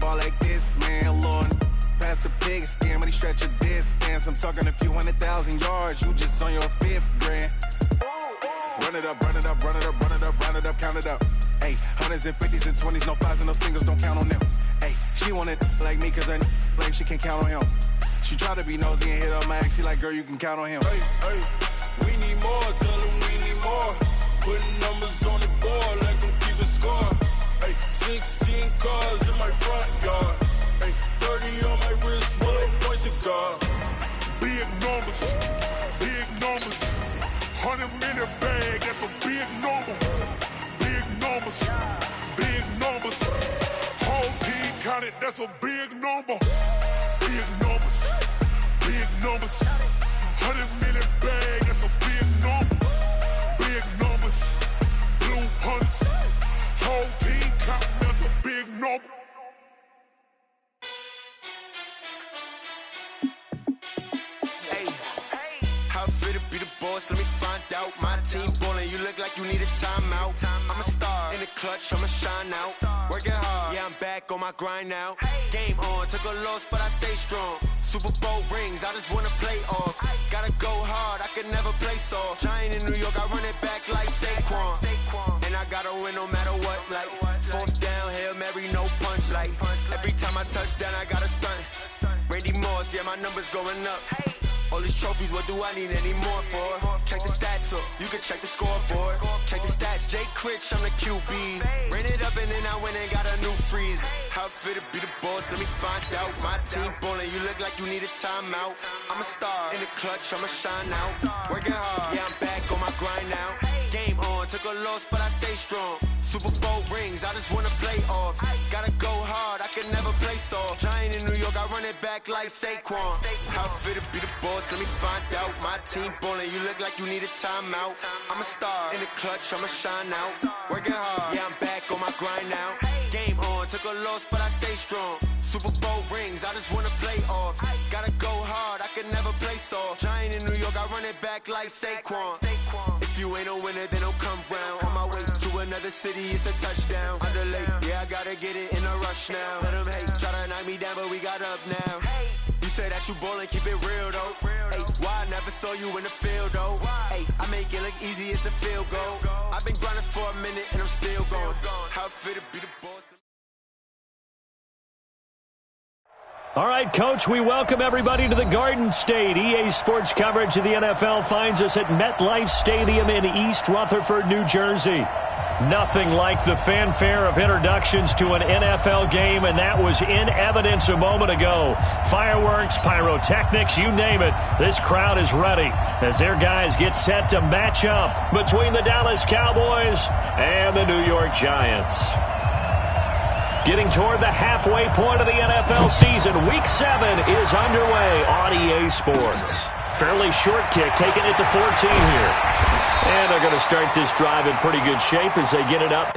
ball like this, man, Lord. Past the pig skin, but he stretch a distance. I'm talking a few 100,000 yards, you just on your 5th grand. Run it up, run it up, run it up, run it up, run it up, count it up. Ayy, hundreds and 50s and 20s, no 5s and no singles, don't count on them. Ayy, she want it like me, cause her like she can't count on him. She try to be nosy and hit up my ex, she like, girl, you can count on him. Hey, we need more, tell them we need more. Putting numbers on the board, like them keep a score. Hey, 16 cars in my front yard. Hey, 30 on my wrist, one point to guard. Big numbers, big numbers. 100 minute bag, that's a big number. Big numbers, big numbers. Whole team counted, that's a big number. Big numbers, big numbers. 100 minute bag, that's a big number. Big numbers, blue hunts. Whole team counting, that's a big number. How fit to be the boss? Let me find out. My team ballin', you look like you need a timeout. I'm a star in the clutch, I'ma shine out. Working hard, yeah, I'm back on my grind now. Game on, took a loss, but I stay strong. Super Bowl rings, I just wanna play off. Gotta go hard, I can never play soft. Giant in New York, I run it back like Saquon. And I gotta win no matter what, like 4th down, Hail Mary, no punch. Like every time I touch down, I gotta stunt. Randy Moss, yeah, my numbers going up. All these trophies, what do I need any more for? Check the stats up, you can check the scoreboard. Check the stats, Jay Critch, I'm the QB. Ran it up and then I went and got a new freeze. How fit to be the boss, let me find out. My team ballin', you look like you need a timeout. I'm a star in the clutch, I'ma shine out. Working hard, yeah, I'm back on my grind now. Game on, took a loss, but I stay strong. Super Bowl rings, I just wanna play off. Gotta go hard, I can never play soft. Giant in New York, I run it back like Saquon. How fit to be the boss, let me find out. My team ballin', you look like you need a timeout. I'm a star in the clutch, I'ma shine out. Working hard, yeah, I'm back on my grind now. Game on, took a loss, but I stay strong. Super Bowl rings, I just wanna play off. Gotta go hard, I can never play soft. Giant in New York, I run it back like Saquon. If you ain't a winner, then don't come round. On my way to another city, it's a touchdown. Underlay, yeah, I gotta get it in a rush now. Let them hate, try to knock me down, but we got up now. You say that you ballin', keep it real though. Hey, why I never saw you in the field though? Hey, I make it look easy, it's a field goal. I've been grinding for a minute and I'm still going. How fit to be the boss? All right, Coach, we welcome everybody to the Garden State. EA Sports coverage of the NFL finds us at MetLife Stadium in East Rutherford, New Jersey. Nothing like the fanfare of introductions to an NFL game, and that was in evidence a moment ago. Fireworks, pyrotechnics, you name it. This crowd is ready as their guys get set to match up between the Dallas Cowboys and the New York Giants. Getting toward the halfway point of the NFL season, Week 7 is underway on EA Sports. Fairly short kick, taking it to 14 here. And they're going to start this drive in pretty good shape as they get it up.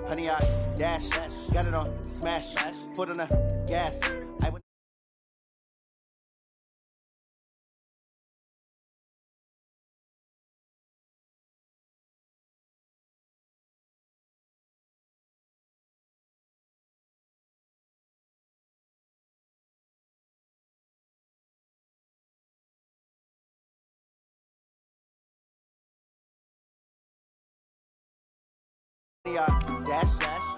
Honey, I dash, got it on smash, foot on the gas. Honey, I dash,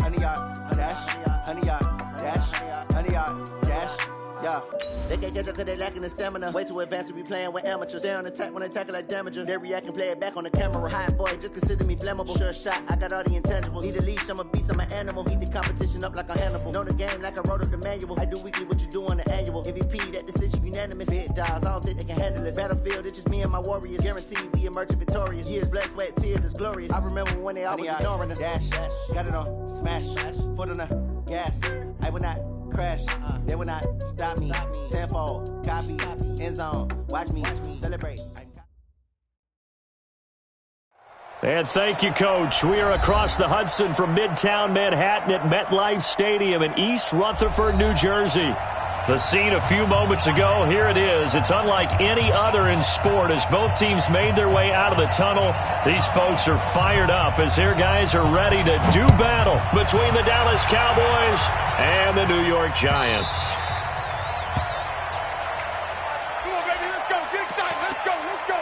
honey, I dash, honey, I dash, honey, I dash, yeah. They can't catch up cause they lacking the stamina. Way too advanced to be playing with amateurs. They on attack when they tackle like damager. They react and play it back on the camera. Hot boy, just consider me flammable. Sure shot, I got all the intangibles. Need a leash, I'm a beast, I'm an animal. Eat the competition up like a Hannibal. Know the game like I wrote up the manual. I do weekly what you do on the annual. MVP, that decision unanimous. Big dials, I don't think they can handle it. Battlefield, it's just me and my warriors. Guaranteed we emerging victorious. Years, blood, sweat, tears, it's glorious. I remember when they always ignoring us. Dash, got it on smash, foot on the gas. I will not crash. They will not stop me. Tenfold, copy, end zone. Watch me celebrate. And thank you, Coach. We are across the Hudson from Midtown Manhattan at MetLife Stadium in East Rutherford, New Jersey. The scene a few moments ago, here it is. It's unlike any other in sport as both teams made their way out of the tunnel. These folks are fired up as their guys are ready to do battle between the Dallas Cowboys and the New York Giants. Come on, baby, let's go. Get excited. Let's go. Let's go.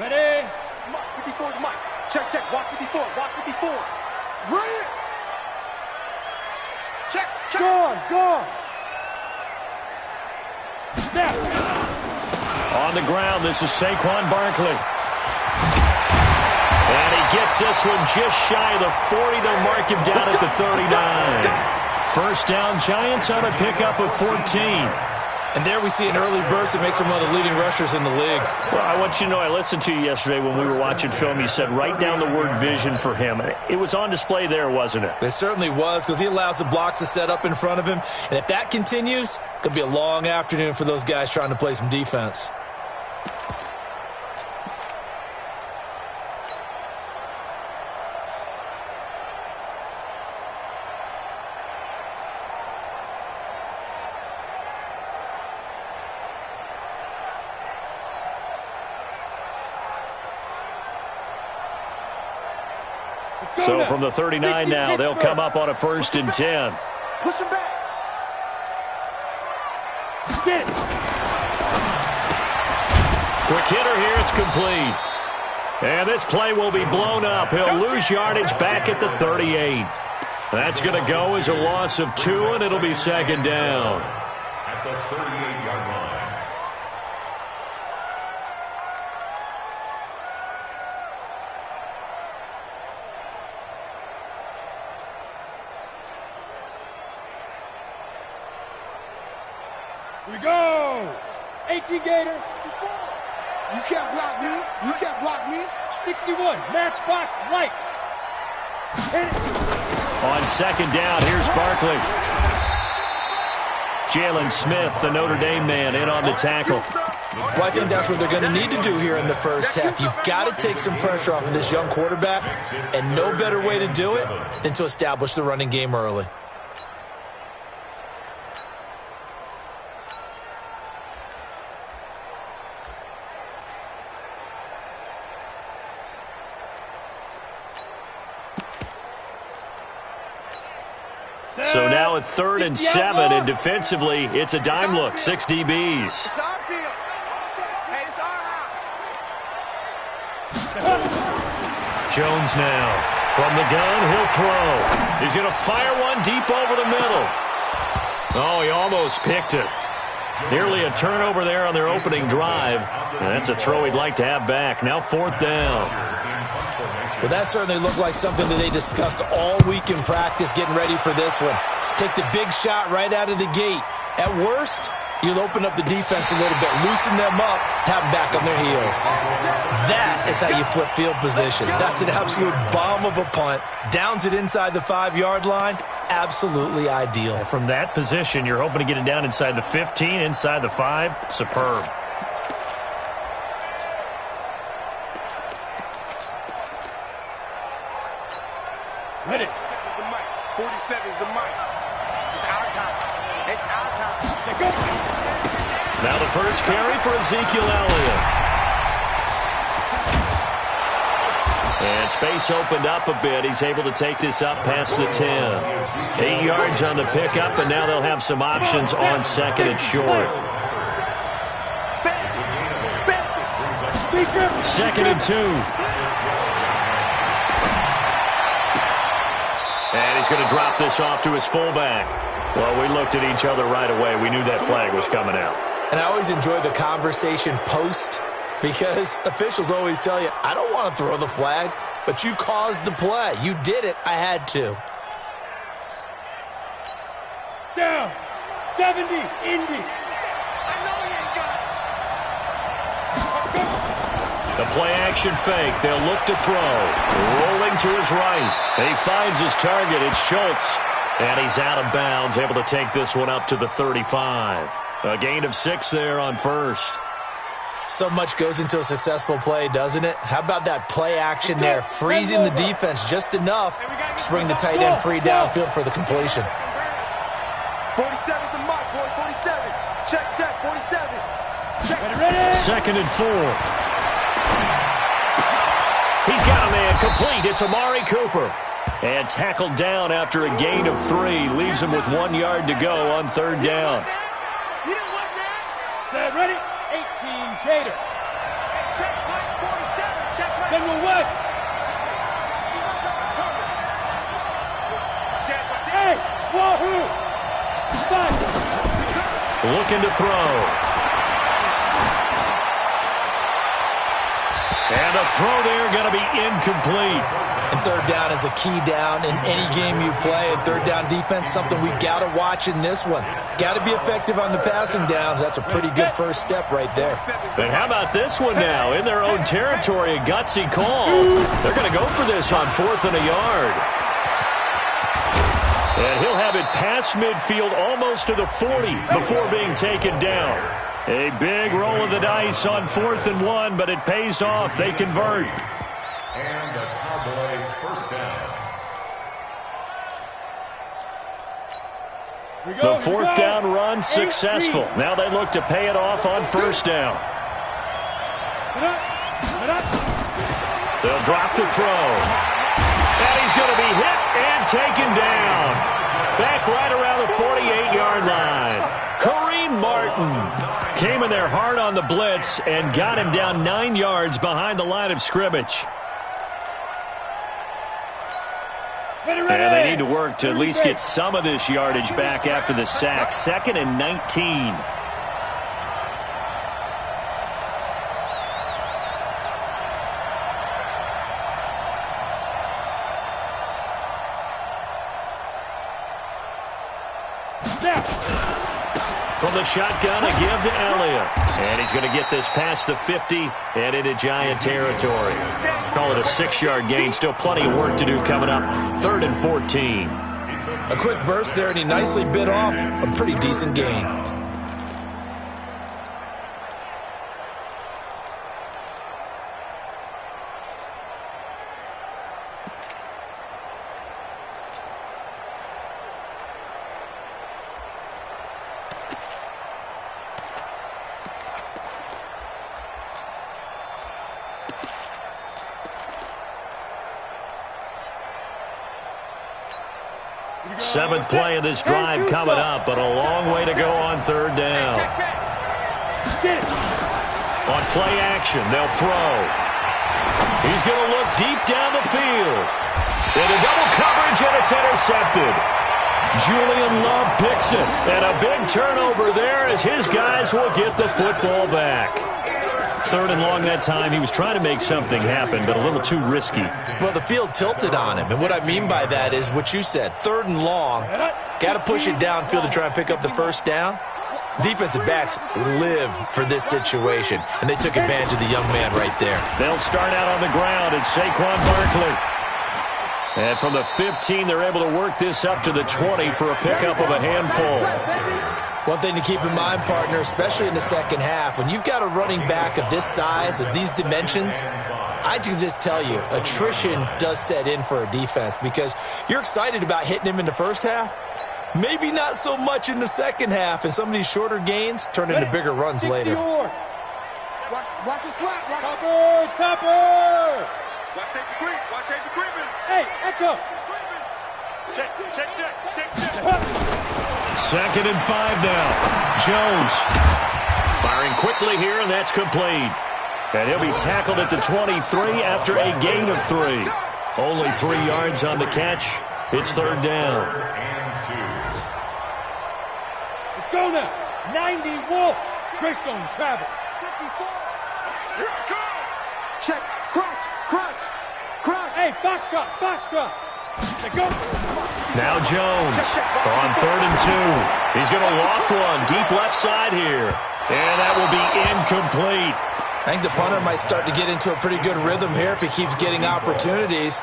Ready? 54 is Mike. Check, check. Watch 54. Watch 54. Right. Check, check. Go. Snap. On the ground, this is Saquon Barkley. And he gets this one just shy of the 40. They'll mark him down at the 39. First down, Giants on a pickup of 14. And there we see an early burst that makes him one of the leading rushers in the league. Well, I want you to know, I listened to you yesterday when we were watching film. You said write down the word vision for him. It was on display there, wasn't it? It certainly was, because he allows the blocks to set up in front of him. And if that continues, it could be a long afternoon for those guys trying to play some defense. So from the 39 now, they'll come up on a 1st and 10. Push him back. Spin. Quick hitter here, it's complete. And this play will be blown up. He'll lose yardage back at the 38. That's going to go as a loss of 2, and it'll be 2nd down. At the 38-yard line. Here we go. 18 Gator. You can't block me. You can't block me. 61. Matchbox lights. On 2nd down, here's Barkley. Jalen Smith, the Notre Dame man, in on the tackle. Well, I think that's what they're going to need to do here in the first half. You've got to take some pressure off of this young quarterback, and no better way to do it than to establish the running game early. So now at 3rd and 7, and defensively, it's a dime look. 6 DBs. It's our field. Hey, it's our house. Jones now. From the gun, he'll throw. He's going to fire one deep over the middle. Oh, he almost picked it. Nearly a turnover there on their opening drive. And that's a throw he'd like to have back. Now 4th down. Well, that certainly looked like something that they discussed all week in practice, getting ready for this one. Take the big shot right out of the gate. At worst, You'll open up the defense a little bit, loosen them up, have them back on their heels. That is how you flip field position. That's an absolute bomb of a punt. Downs it inside the 5-yard line. Absolutely ideal. Well, from that position, you're hoping to get it down inside the 15, inside the 5. Superb. Ready. 47 is the mic. It's our time. It's our time. Now the first carry for Ezekiel Elliott. And space opened up a bit. He's able to take this up past the 10. 8 yards on the pickup, and now they'll have some options on second and short. Second and 2. And he's going to drop this off to his fullback. Well, we looked at each other right away. We knew that flag was coming out. And I always enjoy the conversation post because officials always tell you, I don't want to throw the flag, but you caused the play. You did it. I had to. Down. 70. Indy. I know he ain't got it. The play-action fake. They'll look to throw. Rolling to his right. He finds his target. It's Schultz. And he's out of bounds, able to take this one up to the 35. A gain of 6 there on first. So much goes into a successful play, doesn't it? How about that play action there? Freezing the defense just enough to bring the tight end free downfield for the completion. 47's the mark, boy. 47. Check, 47. Check. Ready. Second and 4. He's got a man complete. It's Amari Cooper. And tackled down after a gain of 3. Leaves him with 1 yard to go on third down. You didn't want that? Set, ready? 18, Gator. Check point 47. Check point. General West. Hey, wahoo. Looking to throw. And a throw there going to be incomplete. And third down is a key down in any game you play. And third down defense, something we got to watch in this one. Got to be effective on the passing downs. That's a pretty good first step right there. And how about this one now? In their own territory, a gutsy call. They're going to go for this on 4th and a yard. And he'll have it past midfield almost to the 40 before being taken down. A big roll of the dice on 4th and 1, but it pays off. They convert. And the Cowboy first down. The 4th down run successful. Now they look to pay it off on first down. They'll drop the throw. And he's going to be hit and taken down. Back right around the 48-yard line. Kareem Martin came in there hard on the blitz and got him down 9 yards behind the line of scrimmage. And they need to work to at least get some of this yardage back after the sack. 2nd and 19. From the shotgun, a give to Elliott. And he's going to get this past the 50 and into Giant territory. Call it a 6-yard gain. Still plenty of work to do coming up. 3rd and 14. A quick burst there, and he nicely bit off a pretty decent gain. Seventh play of this drive coming up, but a long way to go on third down. On play action, they'll throw. He's going to look deep down the field. Into double coverage, and it's intercepted. Julian Love picks it, and a big turnover there as his guys will get the football back. 3rd and long that time. He was trying to make something happen, but a little too risky. Well, the field tilted on him, and what I mean by that is what you said. 3rd and long, got to push it downfield to try and pick up the first down. Defensive backs live for this situation, and they took advantage of the young man right there. They'll start out on the ground. It's Saquon Barkley. And from the 15, they're able to work this up to the 20 for a pickup of a handful. One thing to keep in mind, partner, especially in the second half, when you've got a running back of this size, of these dimensions, I can just tell you, attrition does set in for a defense because you're excited about hitting him in the first half. Maybe not so much in the second half, and some of these shorter gains turn into bigger runs later. Watch it slap. Topper. Watch safety creep. Hey, Echo. Check. 2nd and 5 now. Jones firing quickly here, and that's complete. And he'll be tackled at the 23 after a gain of 3. Only 3 yards on the catch. It's 3rd down. Let's go now. 90 Wolf. Greystone travel. 54. Here I come. Check. Crunch. Hey, Foxtrot. Let's go. Now Jones on 3rd and 2. He's going to loft one deep left side here. And that will be incomplete. I think the punter might start to get into a pretty good rhythm here if he keeps getting opportunities.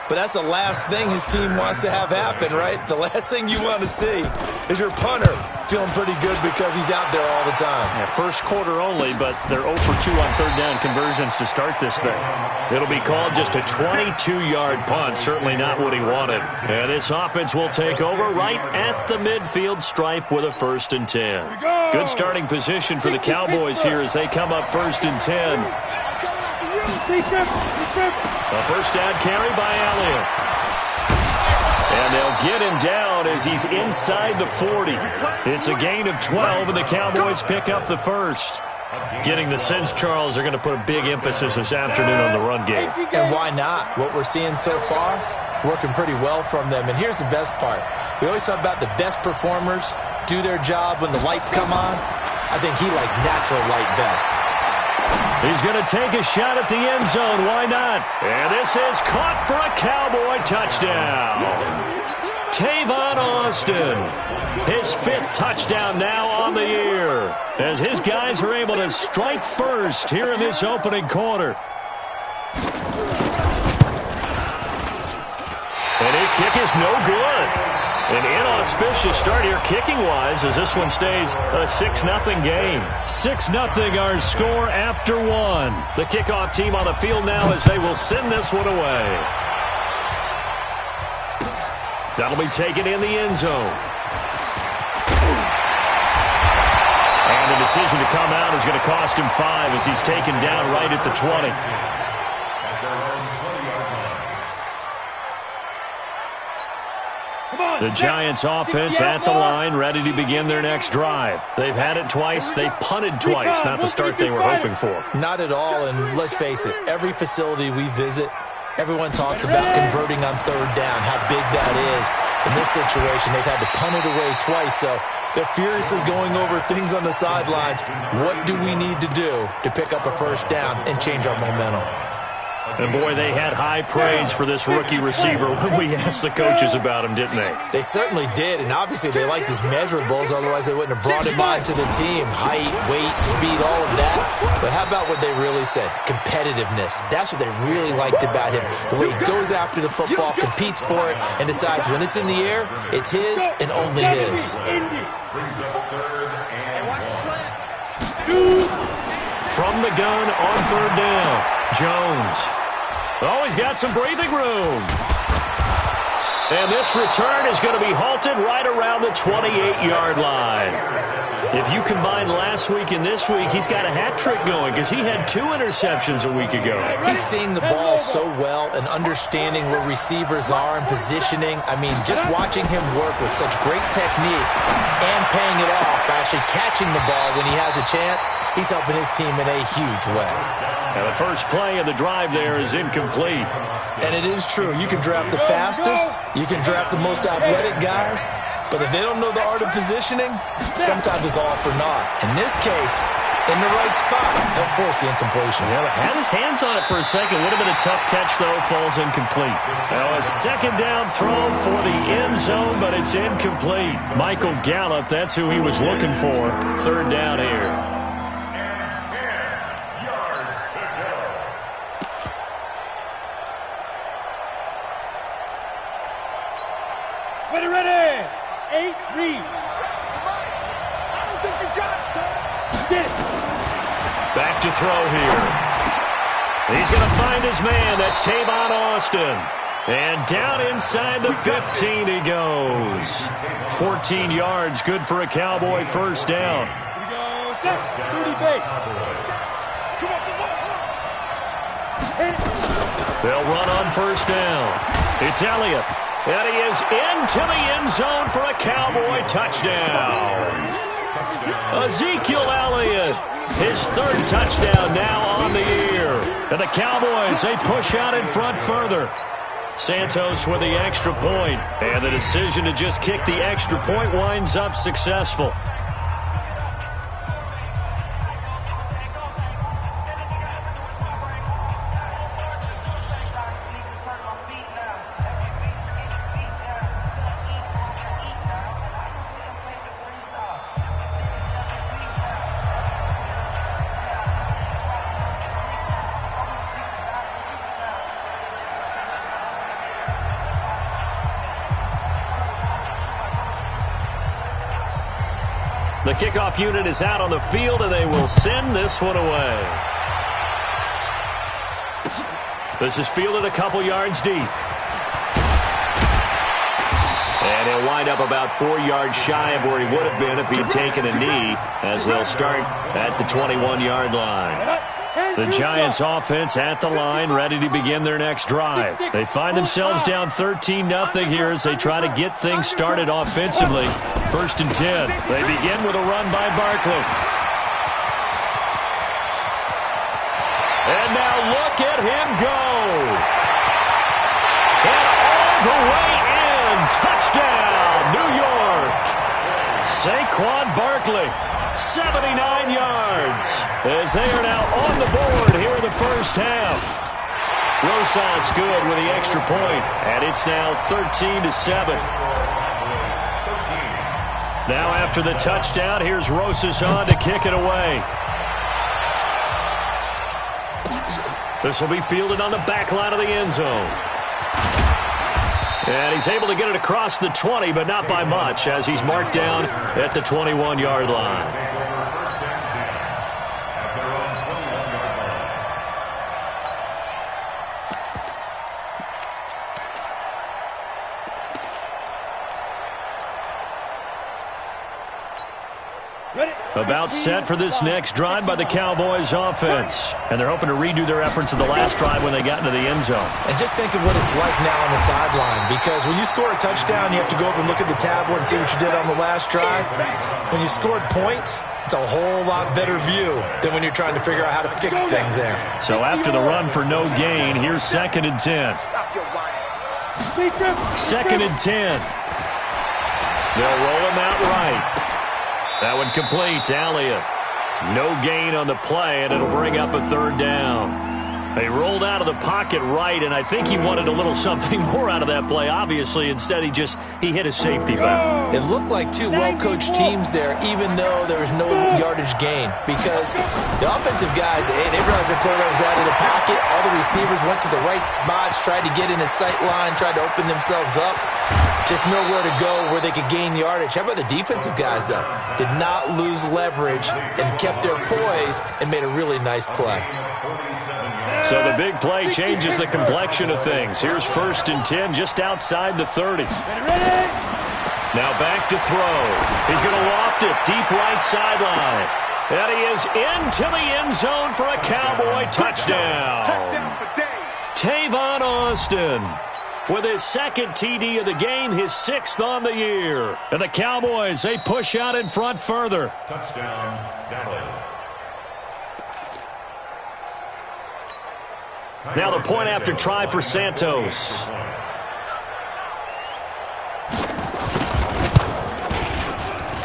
But that's the last thing his team wants to have happen, right? The last thing you want to see is your punter feeling pretty good because he's out there all the time. Yeah, first quarter only, but they're 0 for 2 on 3rd down conversions to start this thing. It'll be called just a 22-yard punt, certainly not what he wanted. And this offense will take over right at the midfield stripe with a 1st and 10. Good starting position for the Cowboys here as they come up 1st and 10. A first down carry by Elliott. And they'll get him down as he's inside the 40. It's a gain of 12, and the Cowboys pick up the 1st. Getting the sense, Charles, they're going to put a big emphasis this afternoon on the run game. And why not? What we're seeing so far, working pretty well from them. And here's the best part. We always talk about the best performers do their job when the lights come on. I think he likes natural light best. He's going to take a shot at the end zone. Why not? And this is caught for a Cowboy touchdown. Tavon Austin, his 5th touchdown now on the year, as his guys are able to strike first here in this opening quarter. And his kick is no good. An inauspicious start here kicking-wise as this one stays a 6-0 game. 6-0 our score after 1. The kickoff team on the field now as they will send this one away. That'll be taken in the end zone. And the decision to come out is going to cost him 5 as he's taken down right at the 20. The Giants offense at the line, ready to begin their next drive. They've had it twice. They've punted twice. Not the start they were hoping for. Not at all, and let's face it, every facility we visit, everyone talks about converting on 3rd down, how big that is. In this situation, they've had to punt it away twice, so they're furiously going over things on the sidelines. What do we need to do to pick up a 1st down and change our momentum? And, boy, they had high praise for this rookie receiver when we asked the coaches about him, didn't they? They certainly did, and obviously they liked his measurables. Otherwise, they wouldn't have brought him on to the team. Height, weight, speed, all of that. But how about what they really said? Competitiveness. That's what they really liked about him. The way he goes after the football, competes for it, and decides when it's in the air, it's his and only his. From the gun on 3rd down, Jones. Oh, he's got some breathing room. And this return is going to be halted right around the 28-yard line. If you combine last week and this week, he's got a hat trick going because he had 2 interceptions a week ago. He's seeing the ball so well and understanding where receivers are and positioning. I mean, just watching him work with such great technique and paying it off by actually catching the ball when he has a chance, he's helping his team in a huge way. And the first play of the drive there is incomplete. And it is true. You can draft the fastest. You can draft the most athletic guys. But if they don't know the art of positioning, sometimes it's all for naught. In this case, in the right spot. Helped force the incompletion. Yeah, had his hands on it for a second. Would have been a tough catch, though. Falls incomplete. Now a second down throw for the end zone, but it's incomplete. Michael Gallup, that's who he was looking for. Third down here. And 10 yards to go. Ready. 8 read. I don't think you got it, son. Get it. Back to throw here. He's going to find his man. That's Tavon Austin. And down inside the 15 he goes. 14 yards, good for a Cowboy first down. Here we go. Set. 30 base. Come on. Hit it. They'll run on first down. It's Elliott. And he is into the end zone for a Cowboy touchdown. Ezekiel Elliott, his third touchdown now on the year. And the Cowboys, they push out in front further. Santos with the extra point. And the decision to just kick the extra point winds up successful. The kickoff unit is out on the field, and they will send this one away. This is fielded a couple yards deep. And he'll wind up about 4 yards shy of where he would have been if he had taken a knee, as they'll start at the 21-yard line. The Giants offense at the line, ready to begin their next drive. They find themselves down 13-0 here as they try to get things started offensively. First and 10. They begin with a run by Barkley. And now look at him go. And all the way in. Touchdown, New York. Saquon Barkley, 79 yards, as they are now on the board here in the first half. Rosas good with the extra point, and it's now 13-7. Now after the touchdown, here's Rosas on to kick it away. This will be fielded on the back line of the end zone. And he's able to get it across the 20, but not by much, as he's marked down at the 21-yard line. About set for this next drive by the Cowboys offense. And they're hoping to redo their efforts of the last drive when they got into the end zone. And just think of what it's like now on the sideline, because when you score a touchdown, you have to go over and look at the tablet and see what you did on the last drive. When you scored points, it's a whole lot better view than when you're trying to figure out how to fix things there. So after the run for no gain, here's 2nd and 10. 2nd and 10. They'll roll him out right. That one complete to Elliott. No gain on the play, and it'll bring up a third down. They rolled out of the pocket right, and I think he wanted a little something more out of that play. Obviously, instead he hit his safety valve. It looked like two well-coached teams there, even though there was no yardage gain, because the offensive guys, they realized their quarterback was out of the pocket. All the receivers went to the right spots, tried to get in his sight line, tried to open themselves up. Just nowhere to go where they could gain yardage. How about the defensive guys, though? Did not lose leverage and kept their poise and made a really nice play. So the big play changes the complexion of things. Here's 1st and 10 just outside the 30. Now back to throw. He's going to loft it deep right sideline. And he is into the end zone for a Cowboy touchdown. Tavon Austin with his 2nd TD of the game, his 6th on the year. And the Cowboys, they push out in front further. Touchdown, Dallas. Now the point after try for Santos.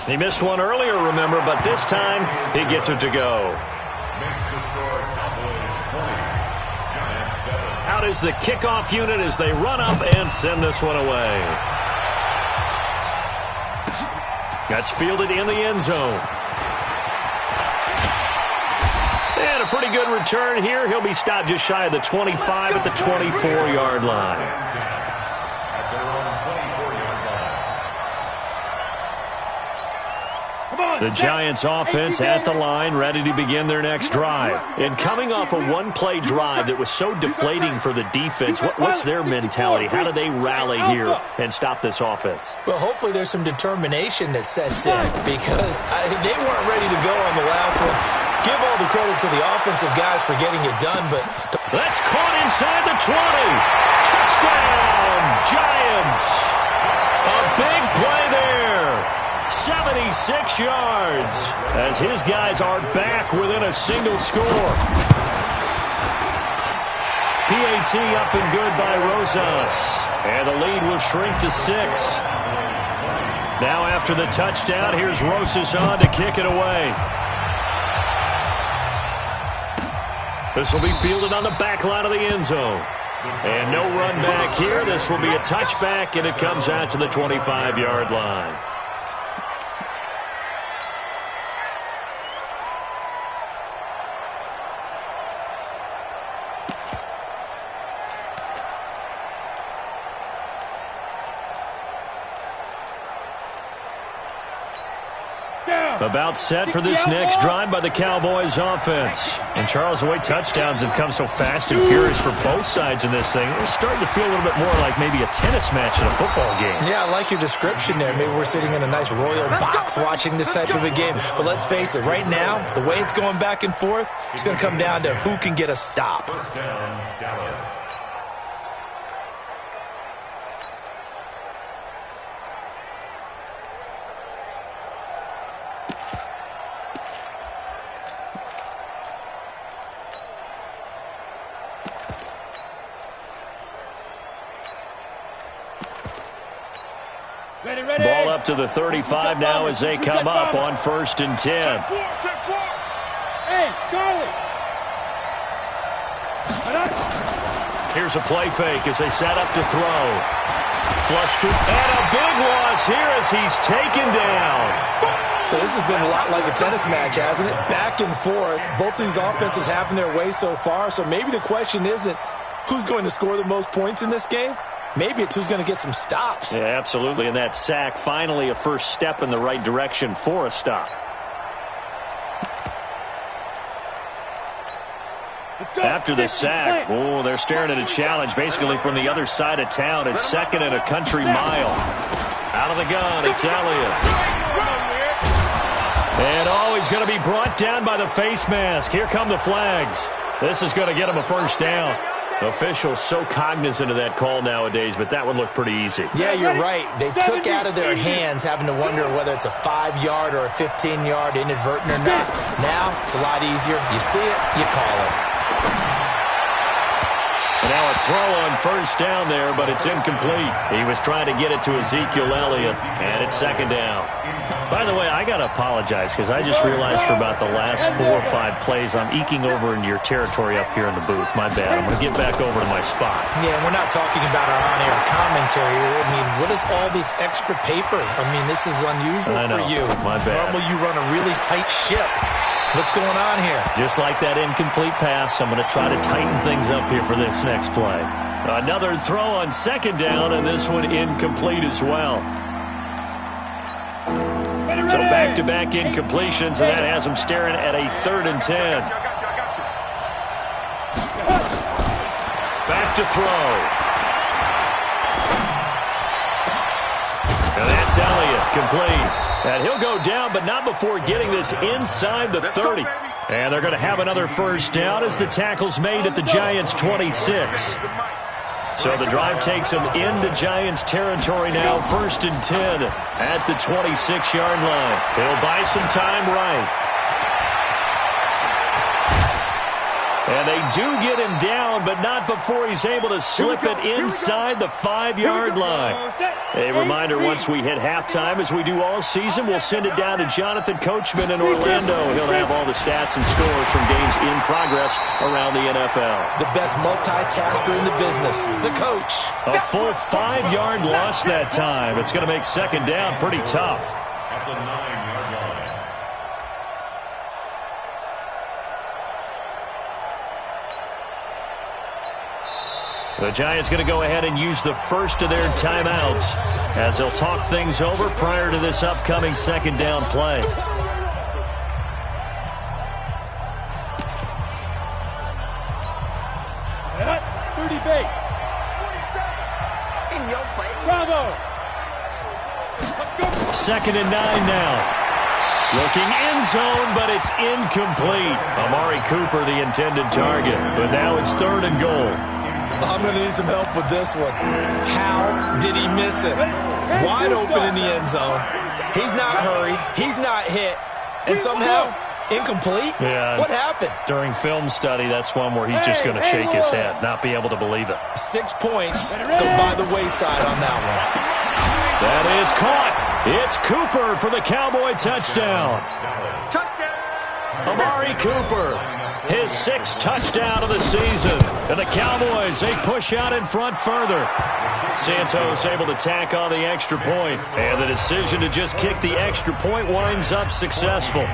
He missed one earlier, remember, but this time he gets it to go. Out is the kickoff unit as they run up and send this one away. That's fielded in the end zone. And a pretty good return here. He'll be stopped just shy of the 25 at the 24-yard line. The Giants offense at the line, ready to begin their next drive. And coming off a one-play drive that was so deflating for the defense, what's their mentality? How do they rally here and stop this offense? Well, hopefully there's some determination that sets in because they weren't ready to go on the last one. Give all the credit to the offensive guys for getting it done, but that's caught inside the 20. Touchdown, Giants. A big play there. 76 yards as his guys are back within a single score. PAT up and good by Rosas. And the lead will shrink to 6. Now after the touchdown, here's Rosas on to kick it away. This will be fielded on the back line of the end zone. And no run back here. This will be a touchback, and it comes out to the 25-yard line. About set for this next drive by the Cowboys offense. And Charles, the way touchdowns have come so fast and furious for both sides in this thing, it's starting to feel a little bit more like maybe a tennis match in a football game. Yeah, I like your description there. Maybe we're sitting in a nice royal box watching this type of a game. But let's face it, right now, the way it's going back and forth, it's going to come down to who can get a stop. First down, Dallas. Ball up to the 35 now as they come up on 1st and 10. Hey, Charlie. Here's a play fake as they set up to throw. Flush to, and a big loss here as he's taken down. So this has been a lot like a tennis match, hasn't it? Back and forth. Both of these offenses having their way so far. So maybe the question isn't who's going to score the most points in this game. Maybe it's who's going to get some stops. Yeah, absolutely. And that sack, finally a first step in the right direction for a stop. After the sack, oh, they're staring at a challenge basically from the other side of town. It's 2nd and a country mile. Out of the gun, it's Elliott. And he's going to be brought down by the face mask. Here come the flags. This is going to get him a first down. Officials so cognizant of that call nowadays, but that would look pretty easy. Yeah, you're right. They took out of their hands having to wonder whether it's a 5-yard or a 15-yard inadvertent or not. Now, it's a lot easier. You see it, you call it. And now a throw on first down there, but it's incomplete. He was trying to get it to Ezekiel Elliott, and it's 2nd down. By the way, I got to apologize because I just realized for about the last 4 or 5 plays I'm eking over into your territory up here in the booth. My bad. I'm going to get back over to my spot. Yeah, we're not talking about our on-air commentary here. I mean, what is all this extra paper? I mean, this is unusual for you. My bad. Normally you run a really tight ship. What's going on here? Just like that incomplete pass, I'm going to try to tighten things up here for this next play. Another throw on 2nd down, and this one incomplete as well. So back-to-back incompletions, and that has him staring at a 3rd and 10. Back to throw. And that's Elliott, complete. And he'll go down, but not before getting this inside the 30. And they're going to have another first down as the tackle's made at the Giants' 26. So the drive takes them into Giants territory now, 1st and 10 at the 26-yard line. He'll buy some time right. And they do get him down, but not before he's able to slip it inside the 5-yard line. A reminder, once we hit halftime, as we do all season, we'll send it down to Jonathan Coachman in Orlando. He'll have all the stats and scores from games in progress around the NFL. The best multitasker in the business, the coach. A full 5-yard loss that time. It's going to make second down pretty tough. At the 9-yard line. The Giants going to go ahead and use the first of their timeouts as they'll talk things over prior to this upcoming second down play. At 30 base. In your face. Bravo. Second and 9 now. Looking end zone, but it's incomplete. Amari Cooper, the intended target, but now it's 3rd and goal. I'm going to need some help with this one. How did he miss it? Wide open in the end zone. He's not hurried. He's not hit. And somehow, incomplete? Yeah. What happened? During film study, that's one where he's just going to shake his head, not be able to believe it. 6 points go by the wayside on that one. That is caught. It's Cooper for the Cowboy touchdown. Amari Cooper, his 6th touchdown of the season. And the Cowboys, they push out in front further. Santos able to tack on the extra point. And the decision to just kick the extra point winds up successful.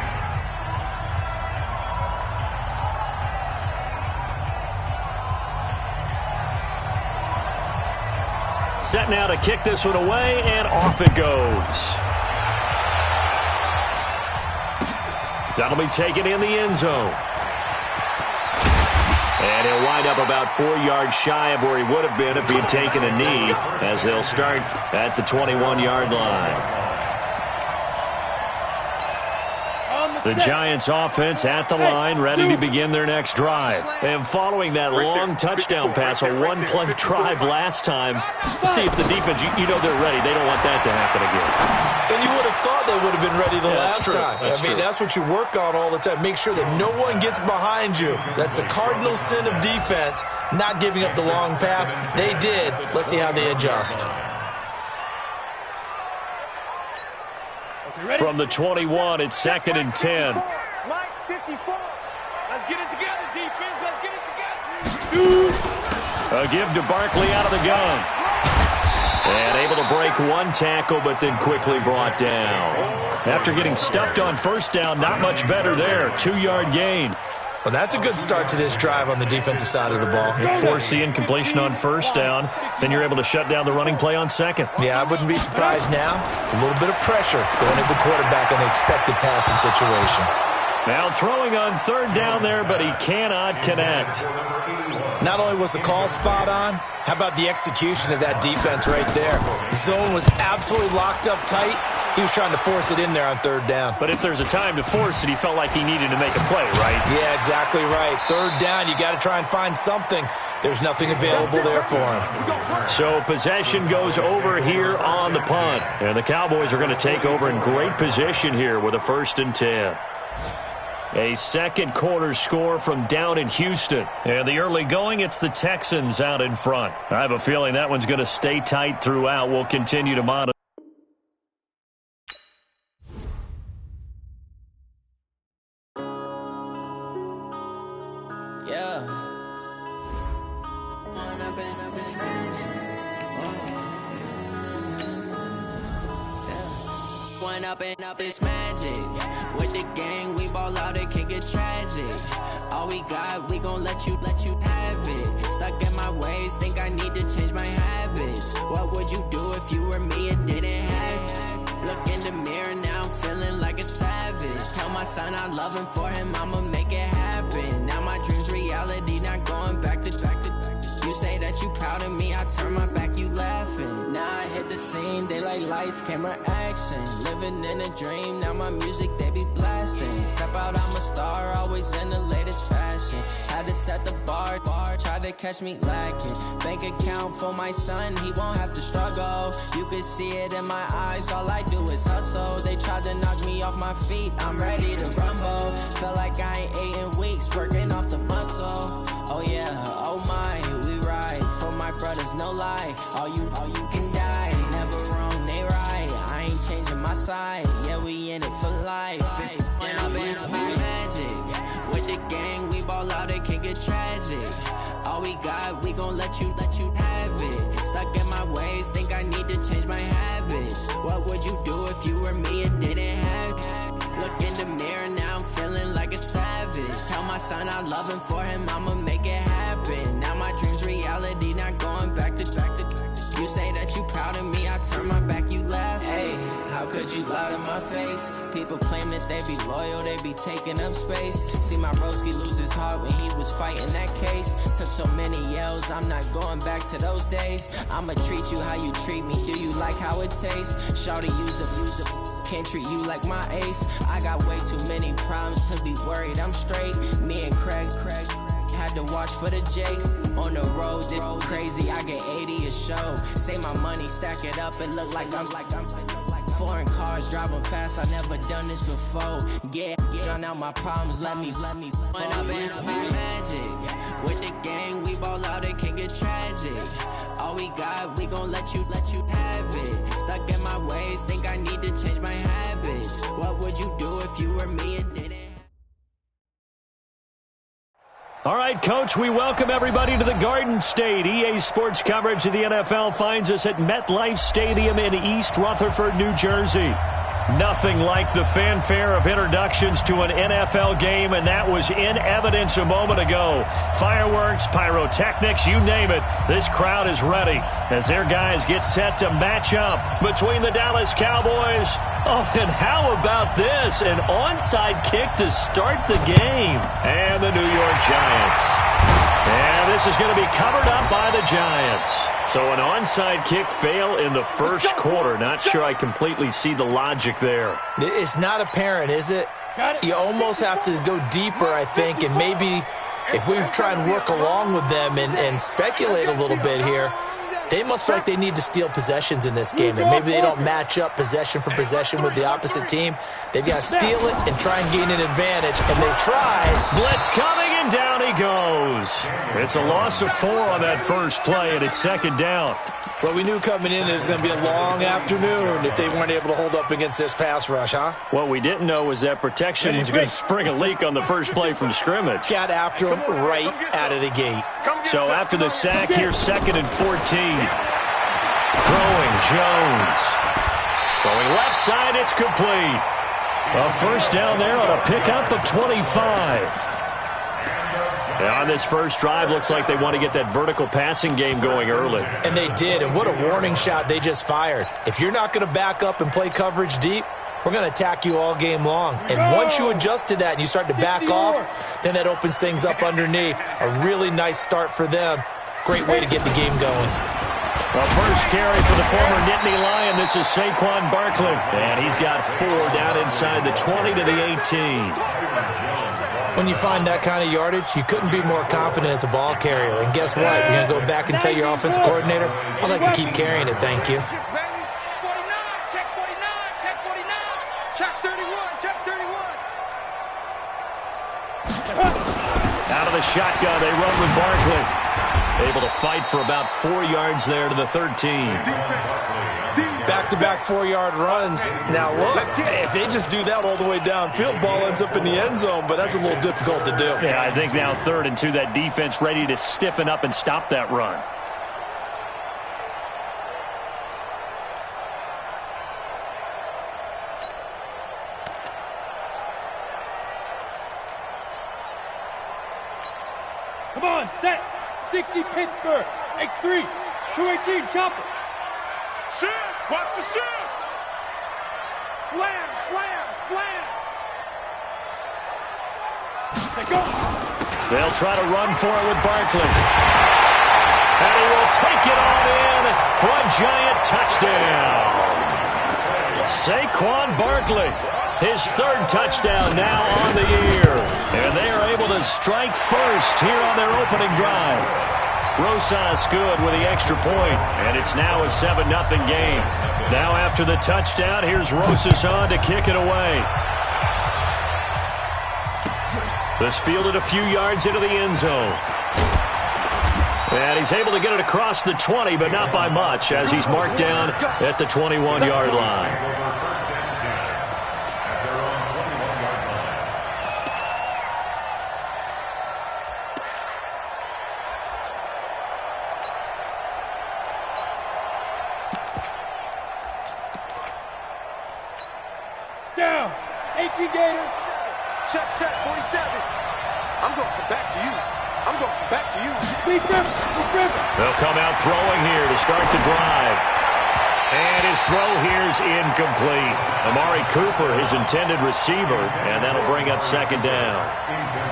Set now to kick this one away, and off it goes. That'll be taken in the end zone. And he'll wind up about 4 yards shy of where he would have been if he had taken a knee, as they'll start at the 21-yard line. The Giants offense at the line, ready to begin their next drive. And following that long touchdown pass, a one-play drive last time, see if the defense, you know they're ready. They don't want that to happen again. And you would have thought they would have been ready the last time. I mean, that's what you work on all the time. Make sure that no one gets behind you. That's the cardinal sin of defense, not giving up the long pass. They did. Let's see how they adjust. From the 21, it's 2nd and 10. Line 54. Let's get it together, defense. Let's get it together. A give to Barkley out of the gun. And able to break one tackle, but then quickly brought down. After getting stuffed on first down, not much better there. 2-yard gain. Well, that's a good start to this drive on the defensive side of the ball. Force the incompletion on first down. Then you're able to shut down the running play on second. Yeah, I wouldn't be surprised now. A little bit of pressure going at the quarterback in the expected passing situation. Now throwing on 3rd down there, but he cannot connect. Not only was the call spot on, how about the execution of that defense right there? The zone was absolutely locked up tight. He was trying to force it in there on 3rd down. But if there's a time to force it, he felt like he needed to make a play, right? Yeah, exactly right. 3rd down, you got to try and find something. There's nothing available there for him. So possession goes over here on the punt. And the Cowboys are going to take over in great position here with a 1st and 10. A second quarter score from down in Houston. And the early going, it's the Texans out in front. I have a feeling that one's going to stay tight throughout. We'll continue to monitor. Up this magic with the gang, we ball out, it can get tragic. All we got, we gon' let you have it. Stuck in my ways, think I need to change my habits. What would you do if you were me and didn't have it? Look in the mirror now, I'm feeling like a savage. Tell my son I love him, for him I'ma make it happen. Now my dreams reality, not going back to. You say that you proud of me, I turn my back, you laughing. Now I hit the scene, they like lights, camera, action. Living in a dream, now my music, they be blasting. Step out, I'm a star, always in the latest fashion. Had to set the bar, try to catch me lacking. Bank account for my son, he won't have to struggle. You can see it in my eyes, all I do is hustle. They tried to knock me off my feet, I'm ready to rumble. Felt like I ain't ate in weeks, working off the muscle. side. Yeah, we in it for life. And I've been magic. With the gang, we ball out, it can get tragic. All we got, we gon' let you have it. Stuck in my ways, think I need to change my habits. What would you do if you were me and didn't have it? Look in the mirror, now I'm feeling like a savage. Tell my son I love him, for him I'ma make it happen. Now my dream's reality, not going back to. You say that you proud of me, I turn my back, you laugh. Hey, how could you lie to my face? People claim that they be loyal, they be taking up space. See my broski lose his heart when he was fighting that case. Took so many yells, I'm not going back to those days. I'ma treat you how you treat me, do you like how it tastes? Shawty, use up, can't treat you like my ace. I got way too many problems to be worried, I'm straight. Me and Craig had to watch for the Jakes. On the road, this crazy, I get 80 a show. Say my money, stack it up, it look like I'm foreign cars, driving fast, I never done this before. Get drown out my problems, let me When I've been magic. With the gang, we ball out, it can get tragic. All we got, we gon' let you have it. Stuck in my ways, think I need to change my habits. What would you do if you were me and didn't? All right, Coach, we welcome everybody to the Garden State. EA Sports coverage of the NFL finds us at MetLife Stadium in East Rutherford, New Jersey. Nothing like the fanfare of introductions to an NFL game, and that was in evidence a moment ago. Fireworks, pyrotechnics, you name it. This crowd is ready as their guys get set to match up between the Dallas Cowboys. Oh, and how about this? An onside kick to start the game. And the New York Giants. And this is going to be covered up by the Giants. So an onside kick fail in the first quarter. Not sure I completely see the logic there. It's not apparent, is it? You almost have to go deeper, I think, and maybe if we try and work along with them and speculate a little bit here, they must feel like they need to steal possessions in this game, and maybe they don't match up possession for possession with the opposite team. They've got to steal it and try and gain an advantage, and they try. Blitz coming, and down he goes. It's a loss of 4 on that first play, and it's second down. Well, we knew coming in it was going to be a long afternoon if they weren't able to hold up against this pass rush, huh? What we didn't know was that protection was going to spring a leak on the first play from scrimmage. Got after him right out of the gate. So after the sack, here's 2nd and 14. Throwing Jones. Throwing left side, it's complete. A first down there on a pickup of 25. On this first drive, looks like they want to get that vertical passing game going early. And they did, and what a warning shot they just fired. If you're not going to back up and play coverage deep, we're going to attack you all game long. And once you adjust to that and you start to back off, then that opens things up underneath. A really nice start for them. Great way to get the game going. Well, first carry for the former Nittany Lion. This is Saquon Barkley. And he's got 4 down inside the 20 to the 18. When you find that kind of yardage, you couldn't be more confident as a ball carrier. And guess what? You're going to go back and tell your offensive coordinator, I'd like to keep carrying it, thank you. Check 49, check 49, check 31, check 31. Out of the shotgun, they run with Barkley. Able to fight for about 4 yards there to the 13. Back-to-back 4-yard runs. Now, look, if they just do that all the way downfield, ball ends up in the end zone, but that's a little difficult to do. Yeah, I think now 3rd and 2, that defense ready to stiffen up and stop that run. Come on, set. 60 Pittsburgh. X3. 218 chopper. Shift! Watch the shift! Slam, slam, slam! Let's go. They'll try to run for it with Barkley. And he will take it on in for a Giant touchdown. Saquon Barkley, his 3rd touchdown now on the year. And they are able to strike first here on their opening drive. Rosas good with the extra point, and it's now a 7-0 game. Now after the touchdown, here's Rosas on to kick it away. This fielded a few yards into the end zone. And he's able to get it across the 20, but not by much, as he's marked down at the 21-yard line. I'm going to come back to you. I'm going to come back to you. They'll come out throwing here to start the drive. And his throw here's incomplete. Amari Cooper, his intended receiver, and that'll bring up second down.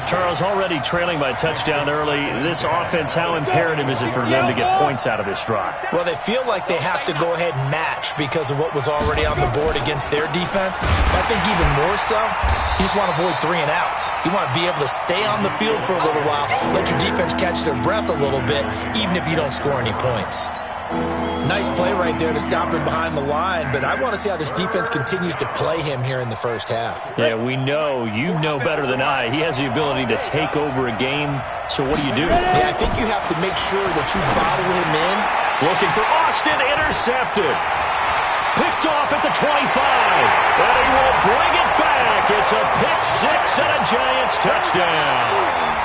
Charles, already trailing by touchdown early. This offense, how imperative is it for them to get points out of this drive? Well, they feel like they have to go ahead and match because of what was already on the board against their defense. But I think even more so, you just want to avoid 3 and outs. You want to be able to stay on the field for a little while, let your defense catch their breath a little bit, even if you don't score any points. Nice play right there to stop him behind the line, but I want to see how this defense continues to play him here in the first half. Yeah, we know, you know better than I, he has the ability to take over a game, so what do you do? Yeah, I think you have to make sure that you bottle him in. Looking for Austin, intercepted. Picked off at the 25, and he will bring it back. It's a pick six and a Giants touchdown.